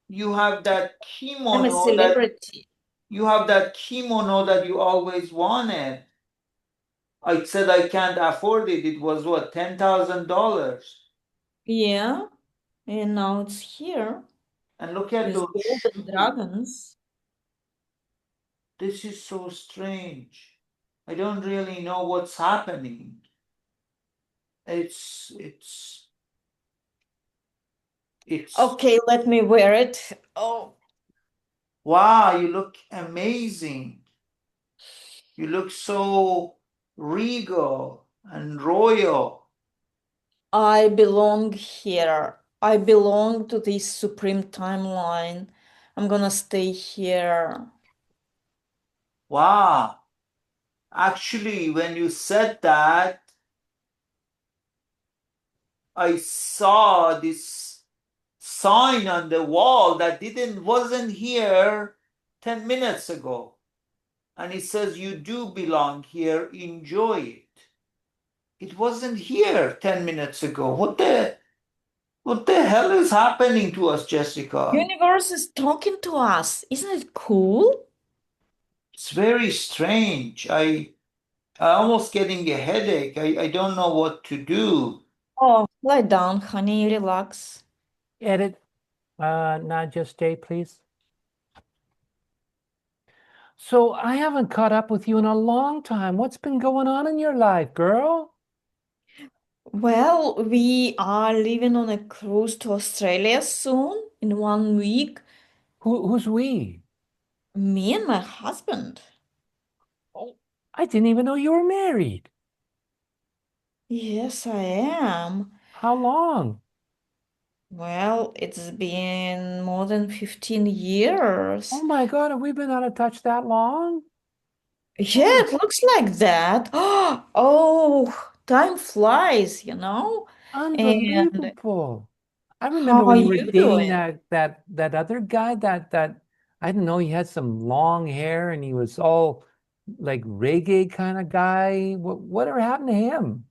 you have that I'm a kimono that celebrity. you always wanted. I said I can't afford it. It was what, $10,000? Yeah, and now it's here And look at with those golden shoes. dragons. This is so strange. I don't really know what's happening. It's it's Okay, let me wear it. Oh, wow, you look amazing. You look so regal and royal. I belong here. I belong to this supreme timeline. I'm gonna stay here. Wow. Actually, when you said that, I saw this sign on the wall that didn't wasn't here 10 minutes ago. And it says you do belong here, enjoy it. It wasn't here 10 minutes ago. What the hell is happening to us, Jessica? Universe is talking to us. Isn't it cool? It's very strange. I almost getting a headache. I don't know what to do. Oh, lie down, honey, relax. Edit, not just stay, please. So I haven't caught up with you in a long time. What's been going on in your life, girl? Well, we are leaving on a cruise to Australia soon, in 1 week. Who's we? Me and my husband. Oh, I didn't even know you were married. Yes, I am. How long? Well, it's been more than 15 Oh years. my God, have we been out of touch that long? Yeah, Oh, it looks like that. Oh, time flies, you know? And unbelievable. I how remember are when you were you dating doing? that other guy that I didn't know he had some long hair and he was all like reggae kind of guy. Whatever happened to him?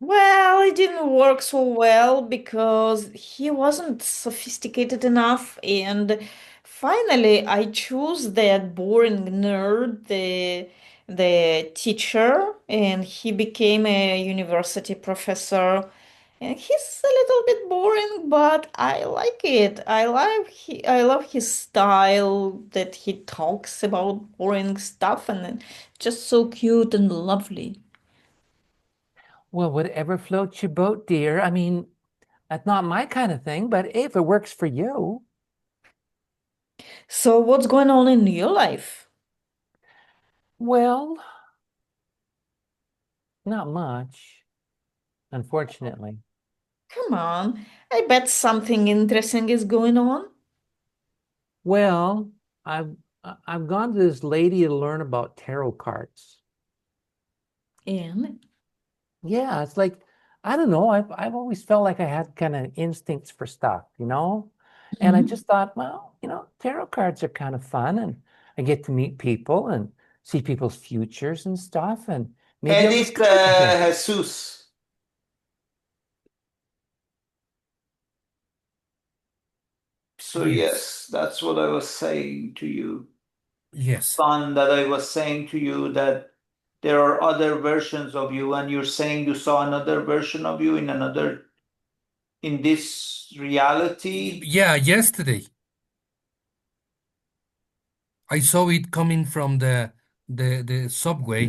Well, it didn't work so well because he wasn't sophisticated enough, and finally I chose that boring nerd, the teacher, and he became a university professor. And he's a little bit boring, but I like it. I love his style that he talks about boring stuff and just so cute and lovely. Well, whatever floats your boat, dear. I mean, that's not my kind of thing, but if it works for you. So what's going on in your life? Well, not much, unfortunately. Come on, I bet something interesting is going on. Well, I've I've gone to this lady to learn about tarot cards. And Yeah, it's like I don't know. I've always felt like I had kind of instincts for stuff, you know? And I Mhm. just thought, well, tarot cards are kind of fun and I get to meet people and see people's futures and stuff, and maybe I'll Edith discover something. Jesus. So Yes. yes, that's what I was saying to you, Yes. son, that I was saying to you that there are other versions of you, and you're saying you saw another version of you in this reality, Yeah, yesterday I saw it coming from the subway,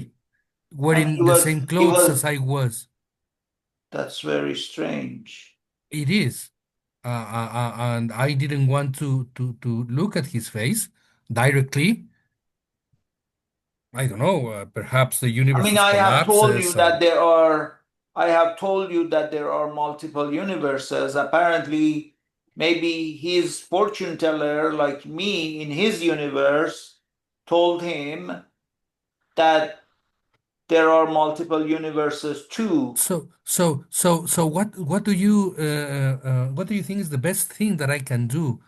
and wearing the same he clothes as was, I was. that's very strange. It is. And I didn't want to look at his face directly. I don't know, perhaps the I mean, universe collapses and I have told you that there are multiple universes. Apparently, maybe his fortune teller, like me in his universe, told him that there are multiple universes too. so what do you think is the best thing that I can do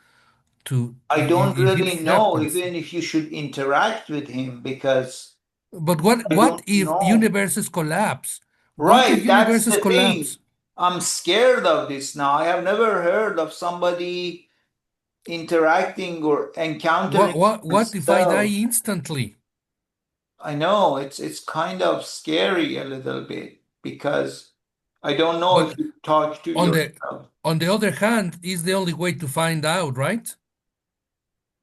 to I don't if it really know happens? even if you should interact with him because But what I what don't if know. universes collapse? What if Right, that's universes the collapse? thing. I'm scared of this now. I have never heard of somebody interacting or encountering What if I die themselves. instantly? I know it's kind of scary a little bit because I don't know if But you talk to on the yourself. on the other hand, is the only way to find out, right?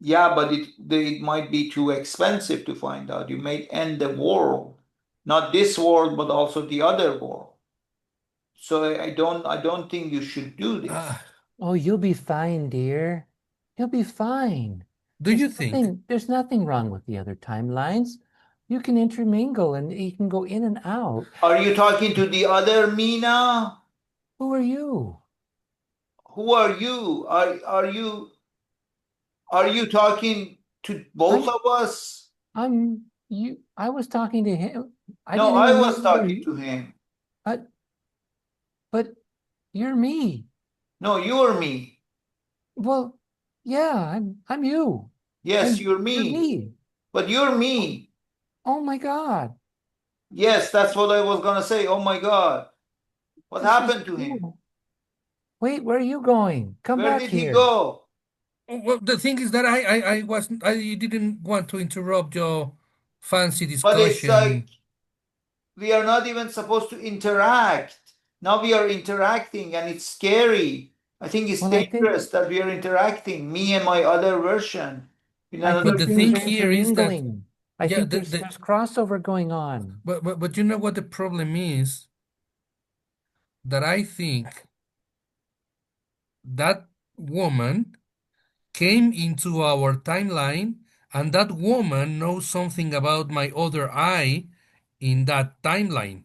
Yeah, but it might be too expensive to find out. You may end the world, not this world, but also the other world. So I don't think you should do Uh, this. Oh, you'll be fine, dear. You'll be fine. do you think? There's nothing wrong with the other timelines. You can intermingle and you can go in and out. Are you talking to the other Mina? Who are you? Who are you? Are you talking to both I'm of us? I'm you. I was talking to him. I No, didn't I even know was you were talking you. to him. Uh, but you're me. No, you're me. Well, yeah, I'm you. Yes, And you're you're me. me. But you're Oh, me. oh my God. Yes, that's what I was gonna say. Oh my God. What This is happened to him? cool. Wait, where are you going? Come Where back did he here. go? Oh, well, the thing is that I didn't want to interrupt your fancy But it's like discussion. we are not even supposed to interact. Now we are interacting and it's scary. I think it's Well, dangerous that we are interacting, me and my other version in I But another think the things thing are here is that intermingling. I yeah, think there's crossover going on. but you know what the problem is? That I think that woman came into our timeline, and that woman knows something about my other eye in that timeline,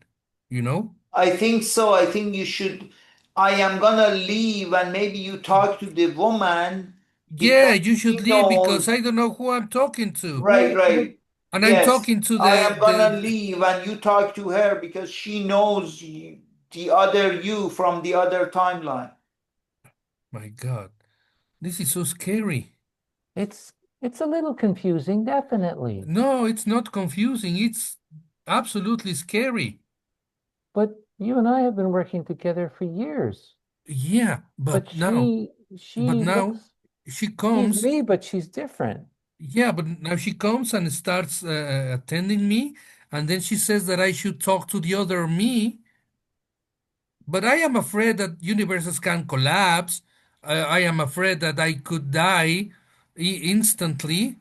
you know? I think so. I think you should. I am gonna leave and maybe you talk to the woman Yeah, because you she should leave because knows. I don't know who I'm talking to. Right, Well, but right. And I'm Yes. talking to I am gonna the leave and you talk to her because she knows the other you from the other timeline. my God, this is so scary. it's it's a little confusing, definitely. No, it's not confusing. It's absolutely scary. But You and I have been working together for years. Yeah, But but now, but she now looks, she she's comes. me, but she's different. Yeah, but now she comes and starts attending me, and then she says that I should talk to the other me. But I am afraid that universes can collapse. I am afraid that I could die instantly.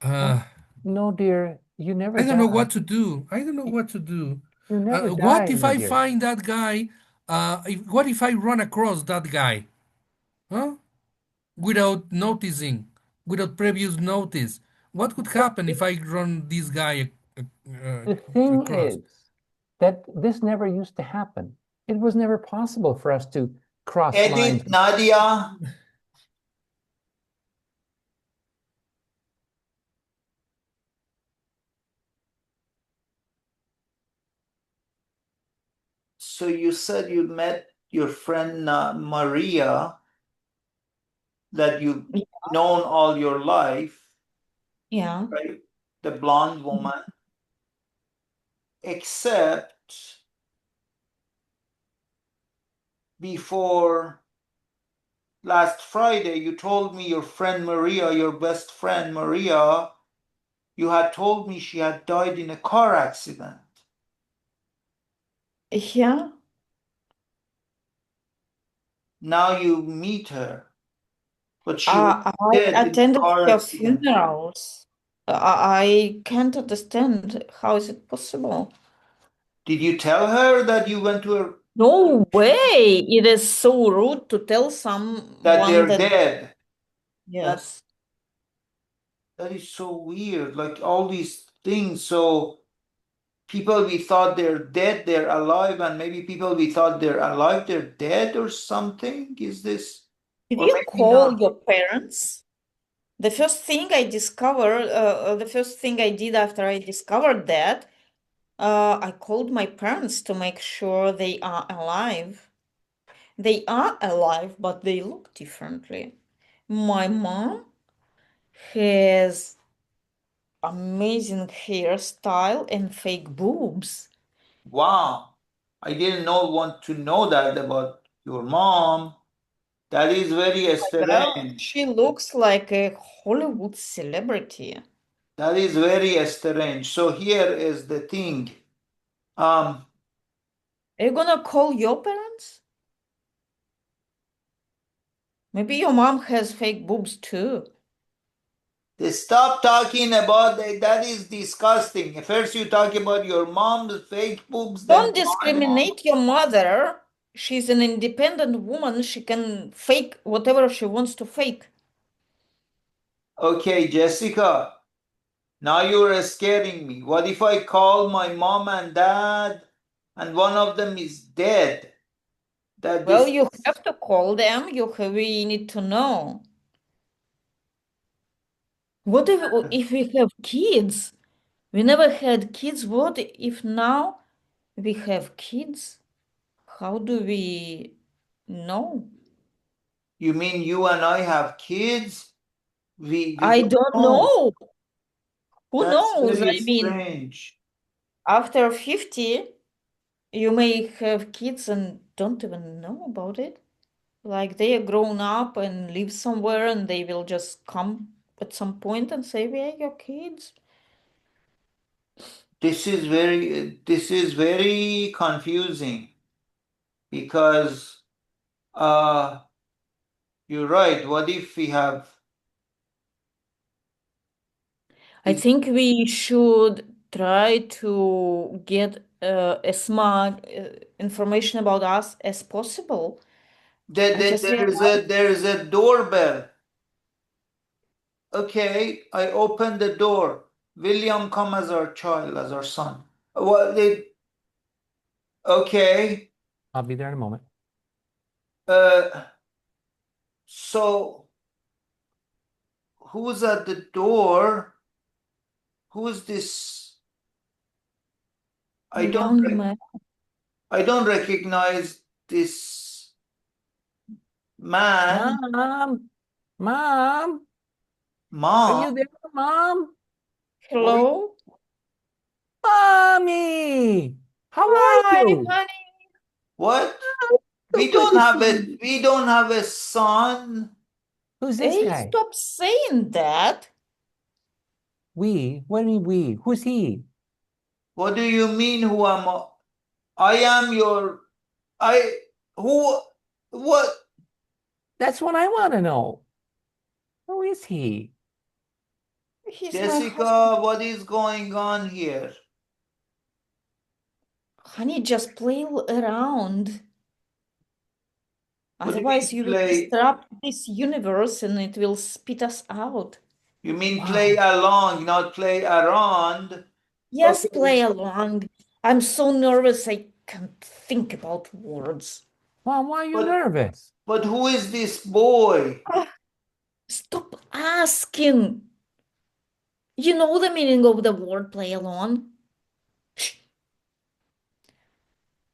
Uh, No, dear, you never I don't know die. what to do. I don't know what to do. You never What die, if my I dear. find that guy? What if I run across that guy? Huh? Without noticing, without previous notice. What could Well, happen if I run this guy the thing across? is that this never used to happen. It was never possible for us to cross lines. Edith, Nadia, so you said you met your friend Maria that you've known all your life, Yeah. right? The blonde woman, except before last Friday, you told me your friend Maria, your best friend Maria, you had told me she had died in a car accident. Yeah. Now you meet her, but she was I dead in a attended car her accident. funerals. I can't understand how is it possible. Did you tell her that you went to her, No way! It is so rude to tell that someone they're that, dead? That yes. that is so weird. Like all these things. So people we thought they're dead, they're alive, and maybe people we thought they're alive, they're dead or something. Is this, Did or you maybe call not? your parents? The first thing I discovered, the first thing I did after I discovered that, I called my parents to make sure they are alive. They are alive, but they look differently. My mom has amazing hairstyle and fake boobs. Wow, I didn't know want to know that about your mom. That is very Well, strange. she looks like a Hollywood celebrity. That is very strange. So here is the thing. Um, Are you gonna call your parents? Maybe your mom has fake boobs too. they stop talking about that. That is disgusting. First you talk about your mom's fake boobs, then Don't my mom. discriminate your mother. She's an independent woman. She can fake whatever she wants to fake. Okay, Jessica, now you're scaring me. What if I call my mom and dad and one of them is dead? That Well, this you have to call them. We need to know. What if we have kids? We never had kids. What if now we have kids? How do we know? you mean you and I have kids? We I don't don't know. know. Who That's knows? very I mean, strange. after 50, you may have kids and don't even know about it. Like they are grown up and live somewhere and they will just come at some point and say, we are your kids. This is very confusing because uh you're right. What if we have I is think we should try to get as much information about us as possible. there, I there, just there is realized, a doorbell. Okay, I open the door. William come as our child, as our son. Well, okay. I'll be there in a moment. Uh, so who's at the door? Who's this? I don't young man. I don't recognize this man. Mom, Mom, are Mom, you there, Mom? what? Hello? Mommy, how are Hi, you? honey. What? So We good don't to have see a you. we don't have a son. Who's this Hey, guy? stop saying that. We? What do you mean we? Who's he? What do you mean who am I? I am your I who what That's what I want to know. Who is he? He's my husband. Jessica, what is going on here? Honey, just play around. What do you Otherwise, mean you will play? disrupt this universe and it will spit us out. You mean play Wow. along, not play around? Yes, Okay. play along. I'm so nervous I can't think about words. Mom, why are you But nervous? who is this boy? Ah, stop asking. You know the meaning of the word play along? Shh.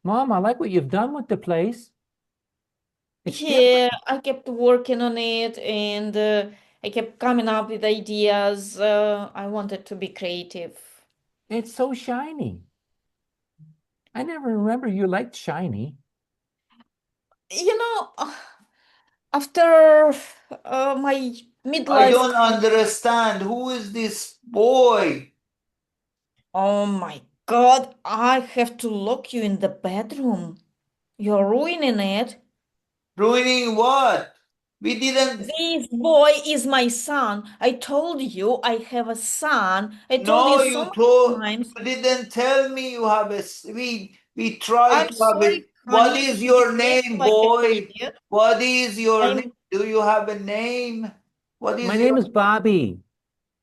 Mom, I like what you've done with the place. It's Yeah, different. I kept working on it and I kept coming up with ideas. I wanted to be creative. It's so shiny. I never remember you liked shiny. You know, after my I midlife don't crisis, understand. Who is this boy? oh my God, I have to lock you in the bedroom. You're ruining it. Ruining what? We didn't. This boy is my son. I told you I have a son. I told you No, so many times. you didn't tell me you have we tried I'm to have a. sorry, What honey. is He your behaved name, like an boy? idiot. What is your name? I'm Do you have a name? What My is name your is Bobby.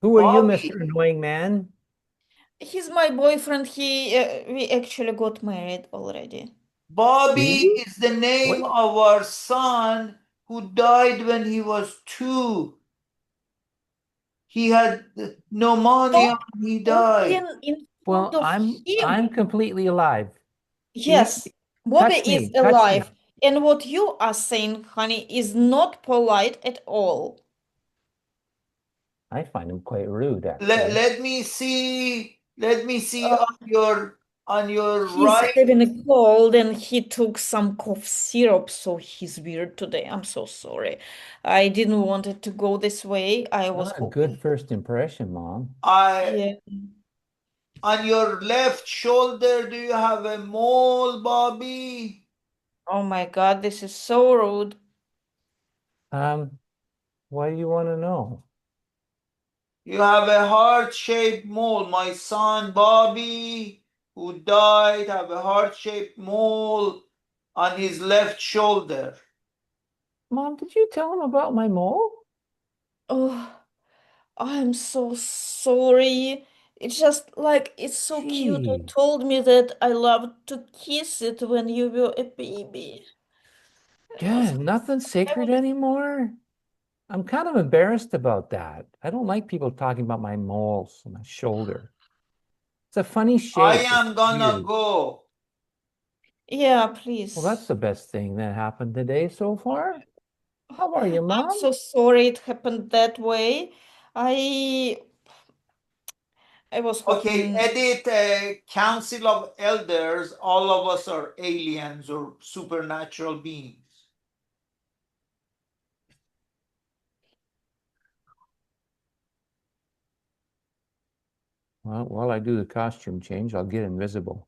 Who are you, Bobby? Mr. Annoying Man? He's my boyfriend. We actually got married already. Bobby See? is the name What? of our son who died when he was 2. He had pneumonia Stop and he died. talking in front Well, of I'm him. completely alive. See? Yes, Bobby Touch is me. Touch me. alive. And what you are saying, honey, is not polite at all. I find him quite rude, Let, actually. let me see. Let me see Uh, on your he's right. having a cold and he took some cough syrup, so he's weird today. I'm so sorry. I didn't want it to go this way. I was Not a good hoping. first impression, Mom. I Yeah. on your left shoulder, do you have a mole, Bobby? Oh my God, this is so rude. Um, why do you want to know? You have a heart-shaped mole. My son Bobby, who died, have a heart-shaped mole on his left shoulder. Mom, did you tell him about my mole? Oh, I'm so sorry. It's just like it's so cute. You Gee, told me that I love to kiss it when you were a baby. I was yeah, nothing I sacred was anymore. I'm kind of embarrassed about that. I don't like people talking about my moles on my shoulder. It's a funny I shape. It's am gonna weird. go. Yeah, Well, that's please. the best thing that happened today so far. How are you, I'm Mom? so sorry it happened that way. I I was Okay, hoping. edit Council of Elders. All of us are aliens or supernatural beings. Well, while I do the costume change, I'll get invisible.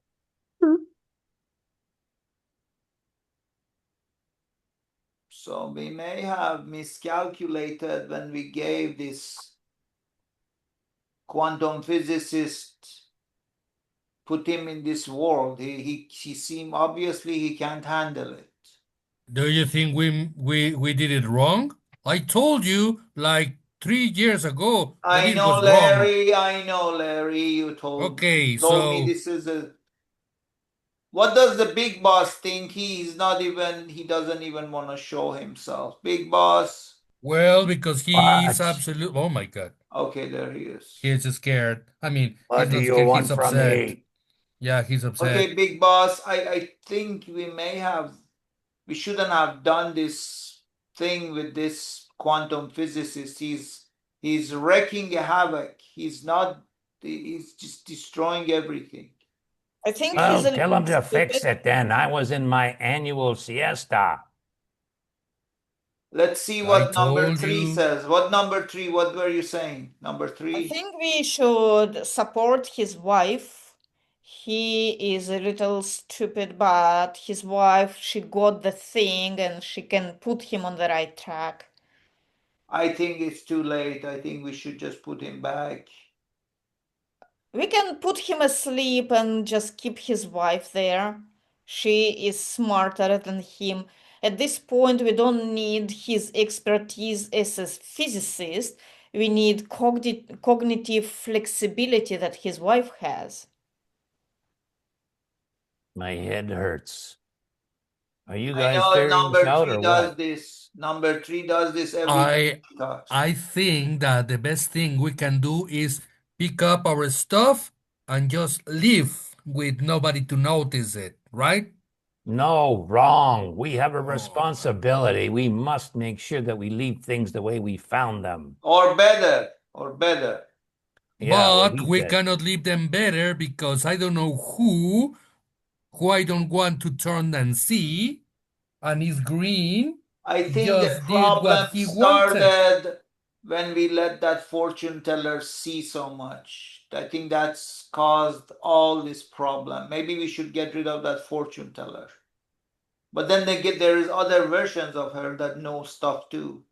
So we may have miscalculated when we gave this quantum physicist, put him in this world. He seemed obviously he can't handle it. Do you think we did it wrong? I told you like 3 years ago that I it know, was wrong. Larry. I know, Larry. You Okay, told me so this is a. What does the big boss think? He's not even. He doesn't even want to show himself. Big boss. well, because he's What? absolute. Oh my God, Okay, there he is. he's scared. I mean, he's What do not you scared. He's want from upset. me? Yeah, he's upset. Okay, big boss. I think we shouldn't have done this thing with this quantum physicist. He's wrecking havoc. He's just destroying everything. I think he's Well, a tell little him to fix stupid. it then. I was in my annual siesta. Let's see I what number told 3 you. says. What number 3? What were you saying? Number I 3? think we should support his wife. He is a little stupid, but his wife, she got the thing and she can put him on the right track. I think it's too late. I think we should just put him back. We can put him asleep and just keep his wife there. She is smarter than him. At this point, we don't need his expertise as a physicist. We need cognitive flexibility that his wife has. My head hurts. Are you I guys know figuring this number out 3 or does what? this. Number 3 does this every time I he talks. I think that the best thing we can do is pick up our stuff and just leave with nobody to notice it, right? No, wrong. We have a Oh, responsibility. We must make sure that we leave things the way we found them. Or better. Or better. Yeah, what but he we said. cannot leave them better because I don't know who I don't want to turn and see, and is green, I think the just did what problem he wanted. started when we let that fortune teller see so much. I think that's caused all this problem. Maybe we should get rid of that fortune teller. But then there is other versions of her that know stuff too.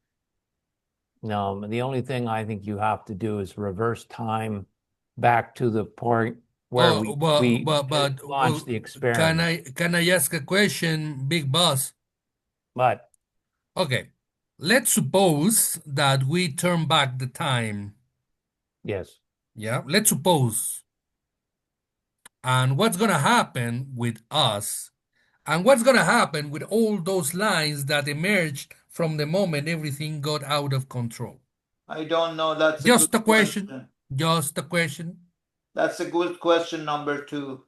No, the only thing I think you have to do is reverse time back to the point where Oh, but launched the can experiment. I ask a question, Big Boss? But Okay, let's suppose that we turn back the time. yes, Yeah, let's suppose. And what's gonna happen with us? And what's gonna happen with all those lines that emerged from the moment everything got out of control? I don't know. That's a good Just a question. question. Just a question. That's a good question, number 2.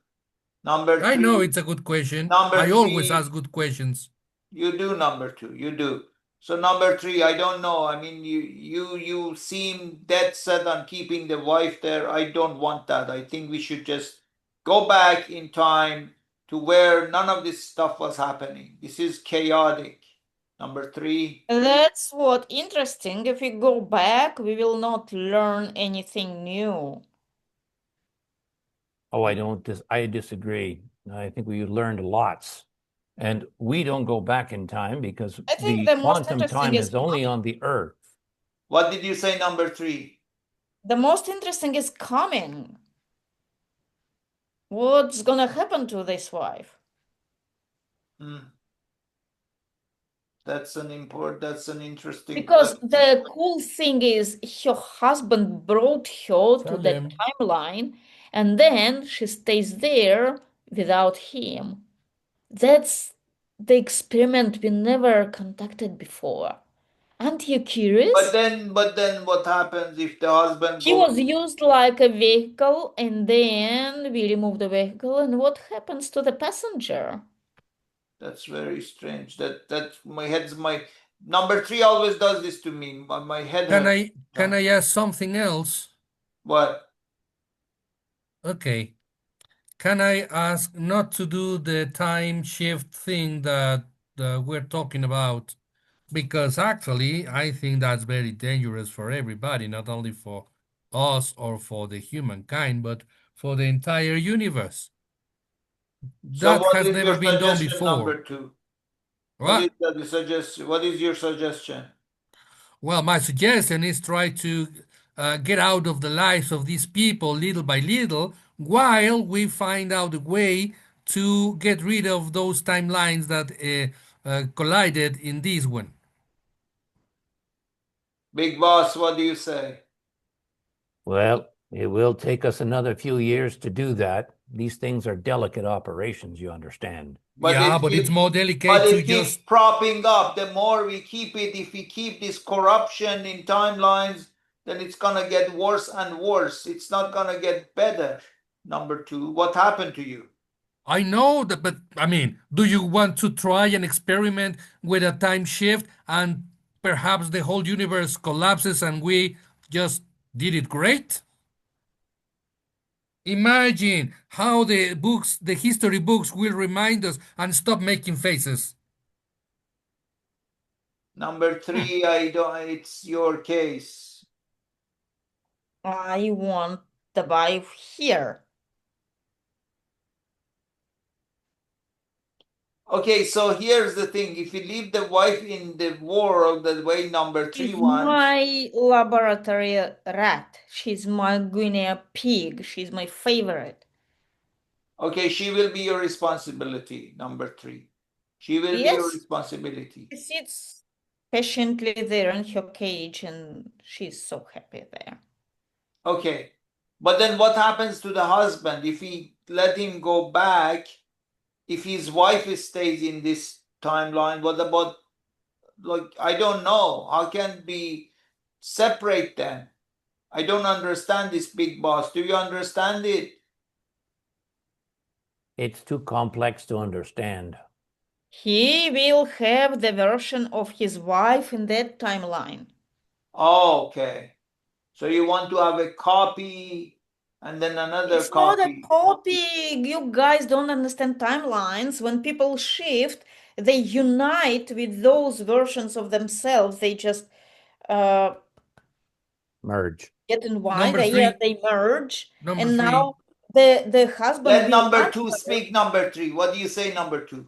Number I know 3. it's a good question. Number I always 3. ask good questions. You do, number 2. You do. So number 3, I don't know. I mean, you seem dead set on keeping the wife there. I don't want that. I think we should just go back in time to where none of this stuff was happening. This is chaotic. Number 3. That's what interesting. If we go back, we will not learn anything new. oh, I disagree. I think we learned lots. And we don't go back in time because I think the the most quantum interesting time is is only coming. on the Earth. What did you say, number 3? The most interesting is coming. What's gonna happen to this wife? That's an interesting Because question. the cool thing is her husband brought her to the Salem. timeline and then she stays there without him. That's the experiment we never conducted before. Aren't you curious? But then what happens if the husband He goes? was used like a vehicle and then we remove the vehicle and what happens to the passenger? That's very strange. That my number 3 always does this to me. My head Can hurts. I ask something else? What? Okay. Can I ask not to do the time shift thing that we're talking about? Because actually, I think that's very dangerous for everybody, not only for us or for the humankind, but for the entire universe. So That what has is your never been done suggestion, before. number 2? What is What? that suggestion? What is your suggestion? Well, my suggestion is try to get out of the lives of these people little by little while we find out a way to get rid of those timelines that collided in this one. Big boss, what do you say? Well, it will take us another few years to do that. These things are delicate operations, you understand. But Yeah, it but it's keeps more but delicate to it keeps just. propping up. The more we keep it, if we keep this corruption in timelines, then it's gonna get worse and worse. It's not gonna get better. Number 2, what happened to you? I know that, but I mean, do you want to try an experiment with a time shift and perhaps the whole universe collapses and we just did it great? Imagine how the books, the history books will remind us and stop making faces. Number three, I don't, it's your case. I want the wife here. Okay, so here's the thing. If you leave the wife in the world the way number three She's wants, my laboratory rat. She's my guinea pig. She's my favorite. okay, she will be your responsibility, number three. She will be your Yes, responsibility. she sits patiently there in her cage and she's so happy there. Okay, but then what happens to the husband if he let him go back? If his wife stays in this timeline, what about, like, I don't know. How can we separate them? I don't understand this, big boss. Do you understand it? It's too complex to understand. He will have the version of his wife in that timeline. Oh, okay. So you want to have a copy and then another It's not a copy. copy. You guys don't understand timelines. When people shift, they unite with those versions of themselves. They just uh, Merge. get in Y. Number They three, they merge, number and three. now the husband Let will number two unmerge. speak, number three. What do you say, number two?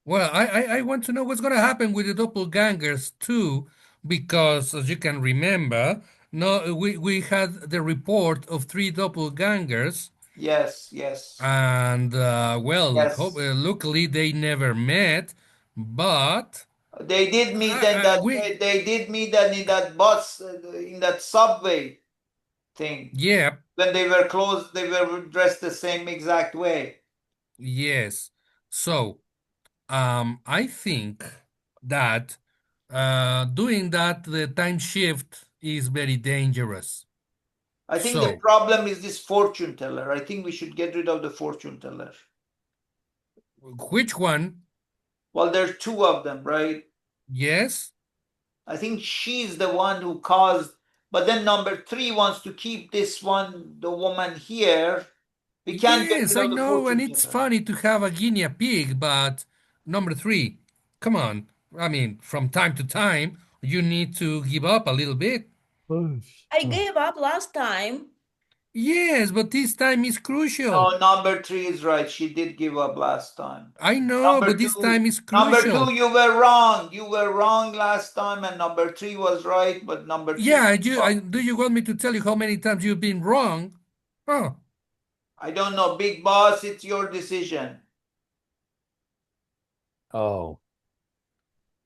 Well, I want to know what's going to happen with the doppelgangers too, because as you can remember, no, we had the report of three doppelgangers, Yes, yes, and well, yes. luckily they never met, but They did meet in that. we, They did meet in that bus, in that subway thing. yeah, When they were close, they were dressed the same exact way. yes. So, I think that doing that, the time shift is very dangerous. I think the So, problem is this fortune teller. I think we should get rid of the fortune teller. which one? Well, there's two of them, right? Yes. I think she's the one who caused, but then number three wants to keep this one, the woman here. We can't get Yes, rid I of the know, and fortune it's teller. funny to have a guinea pig, but number three, come on. I mean, from time to time, you need to give up a little bit. I gave up last time. Yes, but this time is crucial. No, number three is right. She did give up last time. I know, but this time is Number two, crucial. you were wrong. You were wrong last time, and number three was right, but number two Yeah, was wrong. do you want me to tell you how many times you've been wrong? Oh, I don't know, big boss. It's your decision. Oh,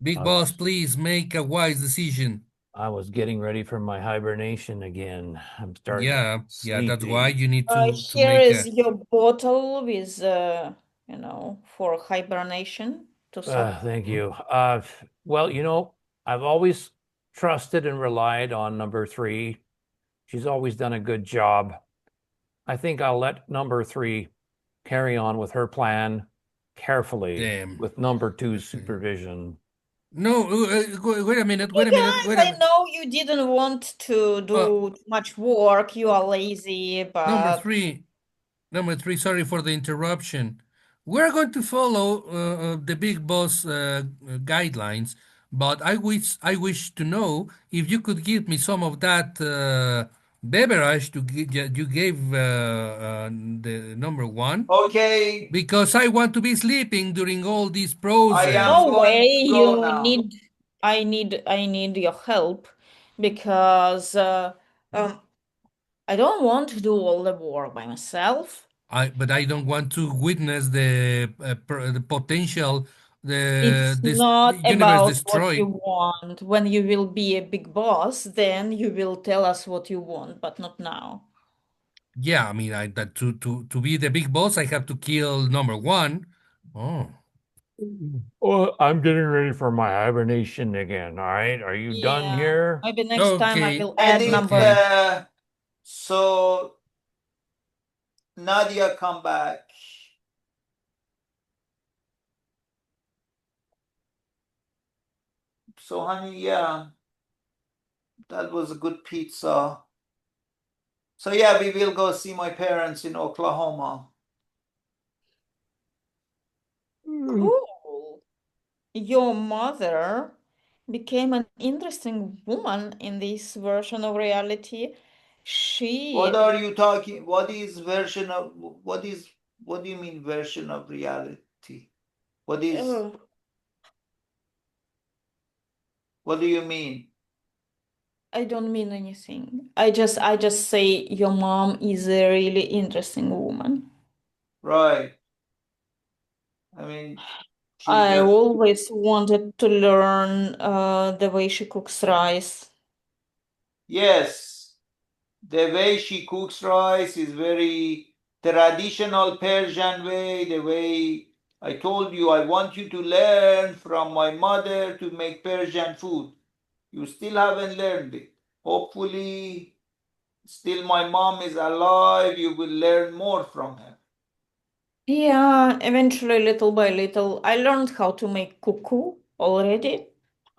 big I boss, was please make a wise decision. I was getting ready for my hibernation again. I'm starting to get Yeah, that's why sleepy. you need to Here make is a. your bottle with, for hibernation to suck. Thank Hmm? you. Well, I've always trusted and relied on number three. She's always done a good job. I think I'll let number three carry on with her plan carefully Damn. with number two's Okay. supervision. No, wait a minute, You wait a minute, guys, wait a I minute. know you didn't want to Uh, do too much work. You are lazy, number but three, number three, sorry for the interruption. We're going to follow the big boss guidelines, but I wish to know if you could give me some of that beverage you gave the number one, Okay, because I want to be sleeping during all this I am process. no going way. to go now. I need your help because um, I don't want to do all the work by myself. But I don't want to witness the potential It's this not universe about what you destroy. want. When you will be a big boss, then you will tell us what you want, but not now. Yeah, I mean, that to be the big boss, I have to kill number one. Oh, Well, I'm getting ready for my hibernation again. All right. Are you done Yeah, here? maybe next time I okay, will I add think number. okay. so. Nadia, come back. So, honey, yeah, that was a good pizza. So yeah, we will go see my parents in Oklahoma. Cool. Your mother became an interesting woman in this version of reality. What She, are you talking? What is version of what do you mean version of reality? What oh, do you mean? I don't mean anything. I just say your mom is a really interesting woman. Right. I mean, she's I just always wanted to learn the way she cooks rice. yes. The way she cooks rice is very traditional Persian way. The way I told you, I want you to learn from my mother to make Persian food. You still haven't learned it. Hopefully, still my mom is alive. You will learn more from her. Yeah, eventually, little by little, I learned how to make cuckoo already.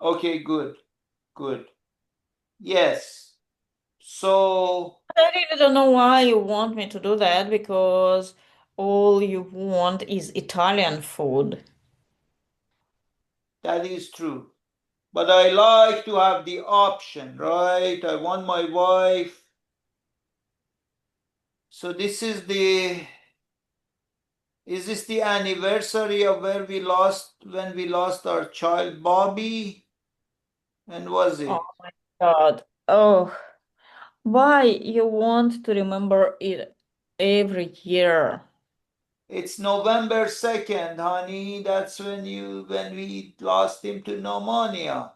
Okay, good, good. Yes. So I really don't know why you want me to do that because all you want is Italian food. that is true. But I like to have the option, right? I want my wife. So this is this the anniversary of when we lost our child Bobby? And was Oh it? my God. Oh, why you want to remember it every year? It's November 2nd, honey. That's when we lost him to pneumonia.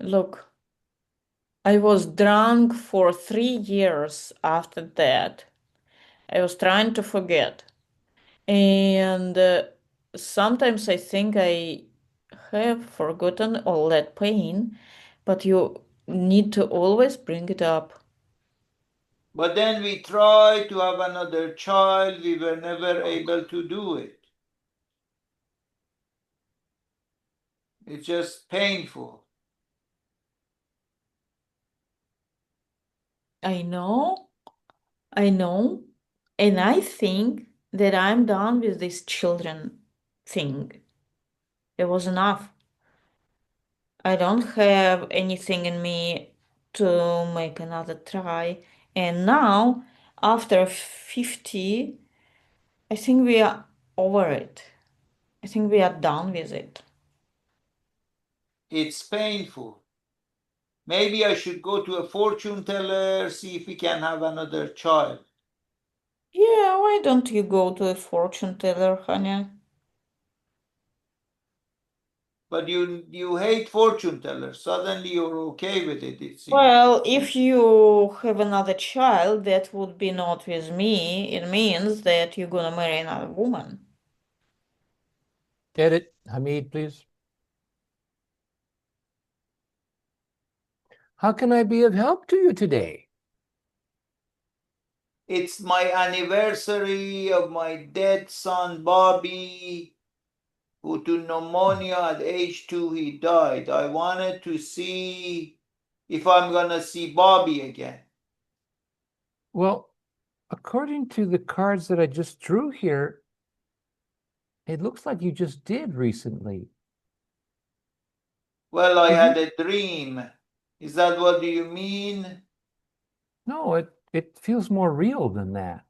Look, I was drunk for 3 years after that. I was trying to forget. And sometimes I think I have forgotten all that pain, but you need to always bring it up. But then we tried to have another child. We were never able to do it. It's just painful. I know, I know, and I think that I'm done with this children thing. It was enough. I don't have anything in me to make another try. And now, after 50, I think we are over it. I think we are done with it. It's painful. Maybe I should go to a fortune teller, see if we can have another child. Yeah, why don't you go to a fortune teller, honey? But you hate fortune tellers. Suddenly you're okay with it, it seems. Well, if you have another child, that would be not with me. It means that you're gonna marry another woman. Edit, Hamid, please. How can I be of help to you today? It's my anniversary of my dead son Bobby, who to pneumonia at age 2 he died. I wanted to see if I'm gonna see Bobby again. Well, according to the cards that I just drew here, it looks like you just did recently. Well, I Did had you? a dream. Is that what do you mean? No, it feels more real than that.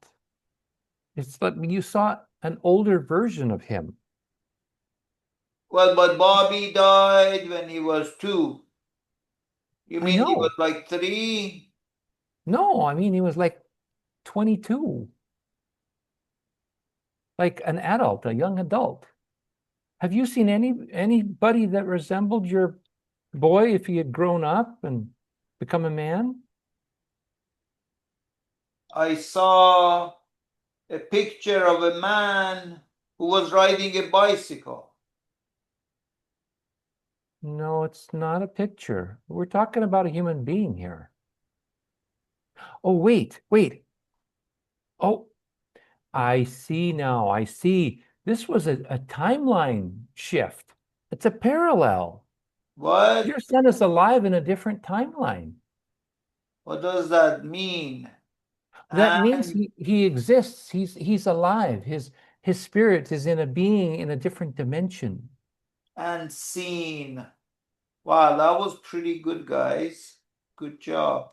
It's like you saw an older version of him. Well, but Bobby died when he was 2. You I mean he was know. like 3? No, I mean he was like 22, like an adult, a young adult. Have you seen anybody that resembled your boy if he had grown up and become a man? I saw a picture of a man who was riding a bicycle. No, it's not a picture. We're talking about a human being here. Oh, wait, wait. Oh, I see now. I see. This was a timeline shift. It's a parallel. What? Your son is alive in a different timeline. What does that mean? That means And he exists. He's alive. His spirit is in a being in a different dimension. seen. Wow, that was pretty good, guys. Good job.